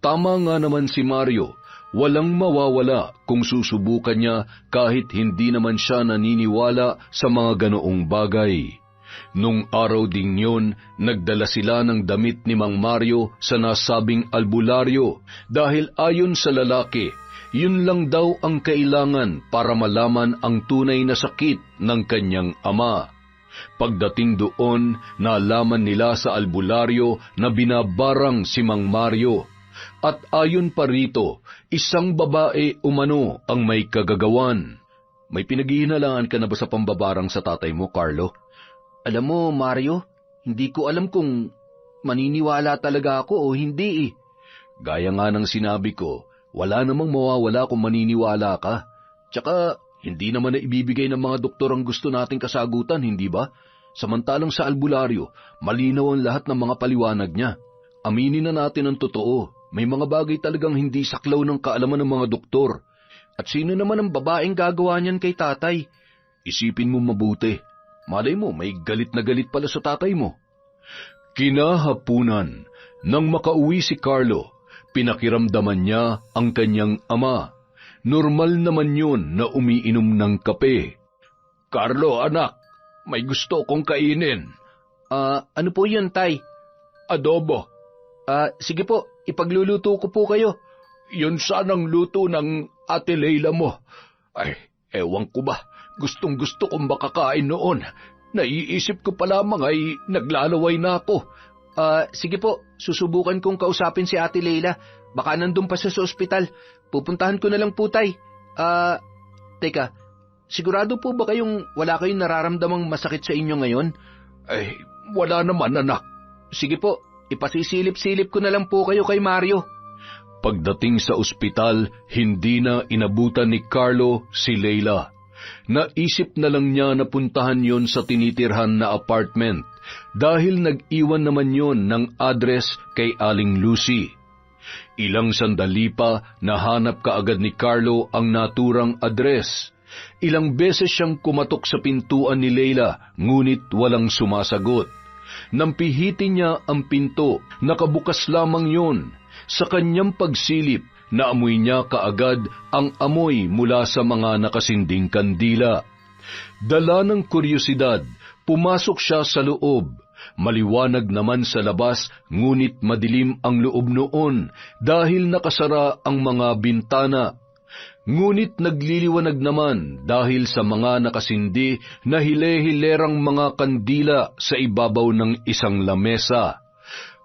Tama nga naman si Mario. Walang mawawala kung susubukan niya kahit hindi naman siya naniniwala sa mga ganoong bagay. Nung araw ding yun, nagdala sila ng damit ni Mang Mario sa nasabing albularyo dahil ayon sa lalaki, yun lang daw ang kailangan para malaman ang tunay na sakit ng kanyang ama. Pagdating doon, nalaman nila sa albularyo na binabarang si Mang Mario. At ayon pa rito, isang babae umano ang may kagagawan. May pinaghihinalaan ka na ba sa pambabarang sa tatay mo, Carlo? Alam mo, Mario, hindi ko alam kung maniniwala talaga ako o hindi eh. Gaya nga ng sinabi ko, wala namang mawawala kung maniniwala ka. Tsaka, hindi naman na ibibigay ng mga doktor ang gusto nating kasagutan, hindi ba? Samantalang sa albularyo, malinaw ang lahat ng mga paliwanag niya. Aminin na natin ang totoo. May mga bagay talagang hindi saklaw ng kaalaman ng mga doktor. At sino naman ang babaeng gagawa niyan kay tatay? Isipin mo mabuti. Malay mo, may galit na galit pala sa tatay mo. Kinahapunan, nang makauwi si Carlo, pinakiramdaman niya ang kanyang ama. Normal naman yun na umiinom ng kape. Carlo, anak, may gusto kong kainin. Ano po yun, tay? Adobo. Sige po, ipagluluto ko po kayo. Yun sanang luto ng Ate Leila mo. Ay, ewan ko ba, gustong-gusto kong makakain noon. Naiisip ko pa lamang ay naglalaway na ako. Sige po, susubukan kong kausapin si Ate Leila. Baka nandun pa siya sa ospital. Pupuntahan ko na lang po, tay. Teka, sigurado po ba wala kayong nararamdamang masakit sa inyo ngayon? Ay, wala naman, anak. Sige po, ipasisilip-silip ko na lang po kayo kay Mario. Pagdating sa ospital, hindi na inabutan ni Carlo si Leila. Naisip na lang niya na puntahan yon sa tinitirhan na apartment dahil nag-iwan naman yon ng address kay Aling Lucy. Ilang sandali pa nahanap kaagad ni Carlo ang naturang address. Ilang beses siyang kumatok sa pintuan ni Leila, ngunit walang sumasagot. Nang pihitin niya ang pinto, nakabukas lamang yun. Sa kanyang pagsilip, naamoy niya kaagad ang amoy mula sa mga nakasinding kandila. Dala ng kuryosidad, pumasok siya sa loob. Maliwanag naman sa labas, ngunit madilim ang loob noon dahil nakasara ang mga bintana. Ngunit nagliliwanag naman dahil sa mga nakasindi na hile-hilerang mga kandila sa ibabaw ng isang lamesa.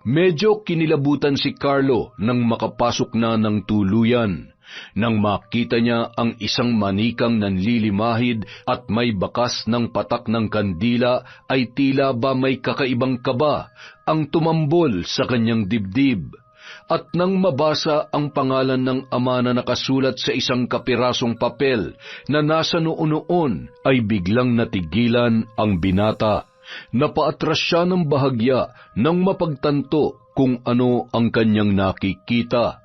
Medyo kinilabutan si Carlo nang makapasok na ng tuluyan. Nang makita niya ang isang manikang nanlilimahid at may bakas ng patak ng kandila, ay tila ba may kakaibang kaba ang tumambol sa kanyang dibdib. At nang mabasa ang pangalan ng ama na nakasulat sa isang kapirasong papel na nasa noon, ay biglang natigilan ang binata. Napaatras siya ng bahagya nang mapagtanto kung ano ang kanyang nakikita.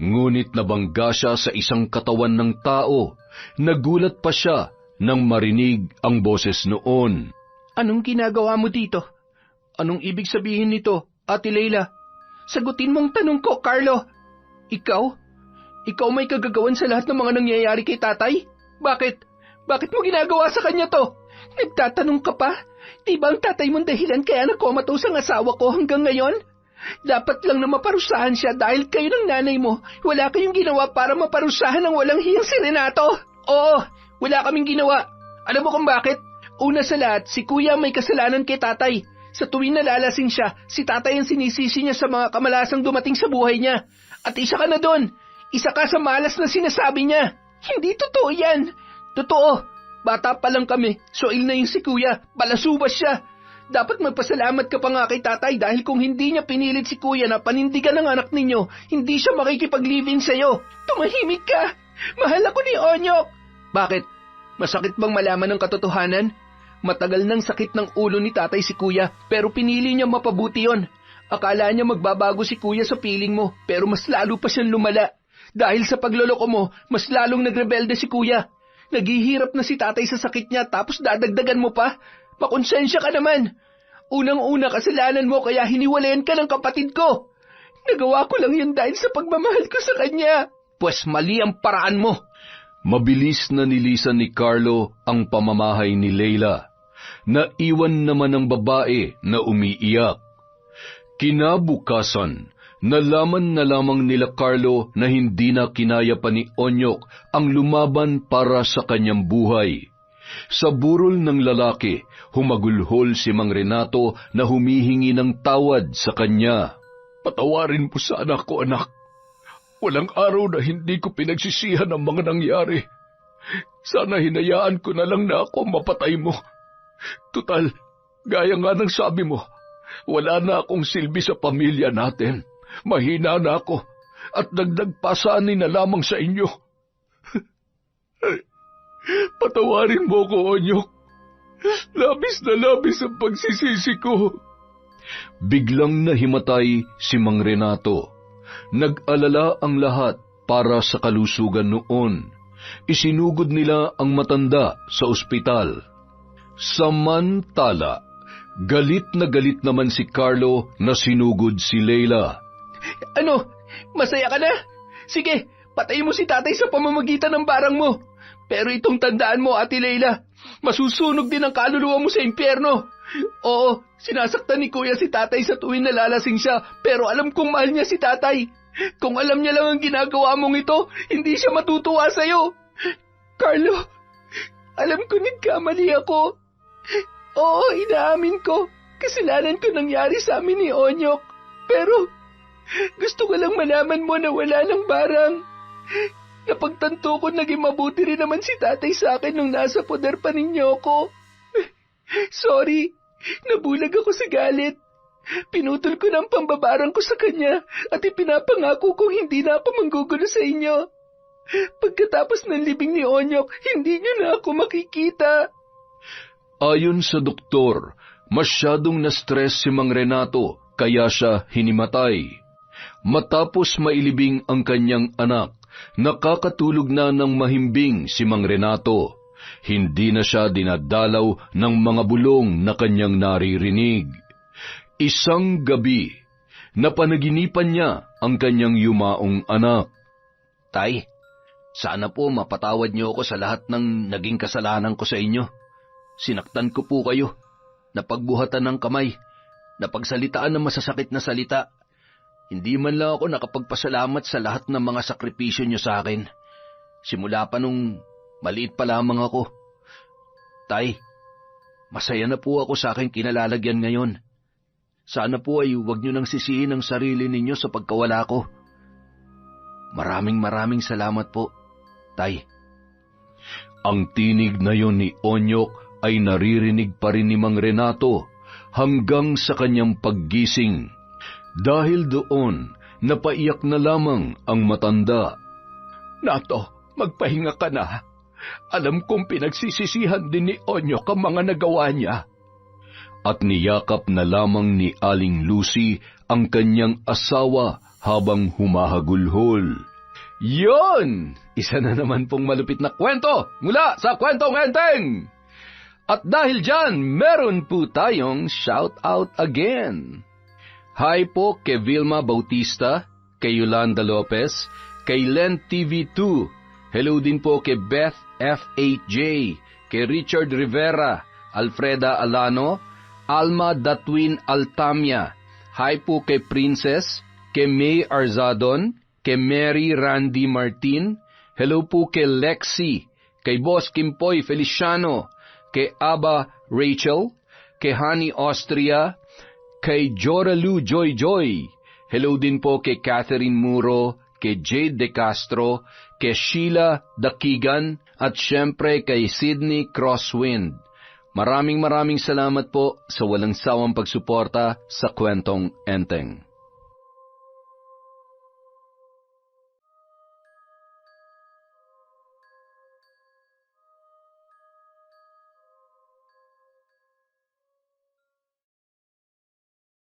Ngunit nabangga siya sa isang katawan ng tao. Nagulat pa siya nang marinig ang boses noon. Anong ginagawa mo dito? Anong ibig sabihin nito, Ate Leila? Sagutin mong tanong ko, Carlo. Ikaw? Ikaw may kagagawan sa lahat ng mga nangyayari kay tatay? Bakit? Bakit mo ginagawa sa kanya to? Nagtatanong ka pa? Di ba ang tatay mong dahilan kaya nakomatos ang asawa ko hanggang ngayon? Dapat lang na maparusahan siya dahil kayo ng nanay mo. Wala kayong ginawa para maparusahan ng walang hiyang si Renato. Oo, wala kaming ginawa. Alam mo kung bakit? Una sa lahat, si kuya may kasalanan kay tatay. Sa tuwing nalalasing siya, si tatay ang sinisisi niya sa mga kamalasang dumating sa buhay niya. At isa ka na doon. Isa ka sa malas na sinasabi niya. Hindi totoo yan. Totoo. Bata pa lang kami, soil na yung si kuya. Balasubas siya. Dapat magpasalamat ka pa nga kay tatay dahil kung hindi niya pinilit si kuya na panindigan ng anak ninyo, hindi siya makikipag-live-in sa'yo. Tumahimik ka! Mahal ako ni Onyok! Bakit? Masakit bang malaman ng katotohanan? Matagal nang sakit ng ulo ni tatay si kuya, pero pinili niya mapabuti yon. Akala niya magbabago si kuya sa piling mo, pero mas lalo pa siyang lumala. Dahil sa pagloloko mo, mas lalong nagrebelde si kuya. Naghihirap na si tatay sa sakit niya tapos dadagdagan mo pa? Makonsensya ka naman. Unang-una kasalanan mo kaya hiniwalayan ka ng kapatid ko. Nagawa ko lang yun dahil sa pagmamahal ko sa kanya. Pues mali ang paraan mo. Mabilis na nilisan ni Carlo ang pamamahay ni Leila. Naiwan naman ang babae na umiiyak. Kinabukasan, nalaman na lamang nila Carlo na hindi na kinaya pa ni Onyok ang lumaban para sa kanyang buhay. Sa burol ng lalaki, humagulhol si Mang Renato na humihingi ng tawad sa kanya. Patawarin mo sana ako, anak. Walang araw na hindi ko pinagsisihan ang mga nangyari. Sana hinayaan ko na lang na ako mapatay mo. Tutal, gaya nga ng sabi mo, wala na akong silbi sa pamilya natin. Mahina na ako at dagdag pasanin na lamang sa inyo. Patawarin mo ko, Onyok. Labis na labis ang pagsisisi ko. Biglang nahimatay si Mang Renato. Nag-alala ang lahat para sa kalusugan noon. Isinugod nila ang matanda sa ospital. Samantala, galit na galit naman si Carlo na sinugod si Leila. Ano? Masaya ka na? Sige, patayin mo si tatay sa pamamagitan ng barang mo. Pero itong tandaan mo, Ate Leila, masusunog din ang kaluluwa mo sa impyerno. Oo, sinasaktan ni kuya si tatay sa tuwing nalalasing siya, pero alam kong mahal niya si tatay. Kung alam niya lang ang ginagawa mong ito, hindi siya matutuwa sa'yo. Carlo, alam ko nagkamali ako. Oo, inaamin ko. Kasalanan ko nangyari sa amin ni Onyok. Pero gusto ko lang malaman mo na wala ng barang. Napagtanto ko naging mabuti rin naman si tatay sa akin nung nasa poder pa ninyo ko. Sorry, nabulag ako sa galit. Pinutol ko ng pambabarang ko sa kanya at ipinapangako kong hindi na ako manggugulo sa inyo. Pagkatapos ng libing ni Onyok, hindi niyo na ako makikita. Ayon sa doktor, masyadong na-stress si Mang Renato kaya siya hinimatay. Matapos mailibing ang kanyang anak, nakakatulog na ng mahimbing si Mang Renato. Hindi na siya dinadalaw ng mga bulong na kanyang naririnig. Isang gabi, napanaginipan niya ang kanyang yumaong anak. Tay, sana po mapatawad niyo ako sa lahat ng naging kasalanan ko sa inyo. Sinaktan ko po kayo, napagbuhatan ng kamay, napagsalitaan ng masasakit na salita. Hindi man lang ako nakapagpasalamat sa lahat ng mga sakripisyo niyo sa akin. Simula pa nung maliit pa lamang ako. Tay, masaya na po ako sa aking kinalalagyan ngayon. Sana po ay huwag niyo nang sisihin ang sarili ninyo sa pagkawala ko. Maraming salamat po, Tay. Ang tinig na yon ni Onyok ay naririnig pa rin ni Mang Renato hanggang sa kanyang paggising. Dahil doon, napaiyak na lamang ang matanda. Nato, magpahinga ka na. Alam kong pinagsisisihan din ni Onyok ang mga nagawa niya. At niyakap na lamang ni Aling Lucy ang kanyang asawa habang humahagulhol. Yon! Isa na naman pong malupit na kwento mula sa Kwentong Enteng! At dahil dyan, meron po tayong shout out again. Hi po kay Vilma Bautista, kay Yolanda Lopez, kay Len TV2. Hello din po kay Beth F8J, kay Richard Rivera, Alfreda Alano, Alma Datwin Altamia. Hi po kay Princess, kay May Arzadon, kay Mary Randy Martin. Hello po kay Lexi, kay Boss Kimpoy Feliciano, kay Aba Rachel, kay Honey Austria, kay Joralu Joy Joy. Hello din po kay Catherine Muro, kay Jade De Castro, kay Sheila Dakigan, at syempre kay Sydney Crosswind. Maraming salamat po sa walang sawang pagsuporta sa Kwentong Enteng.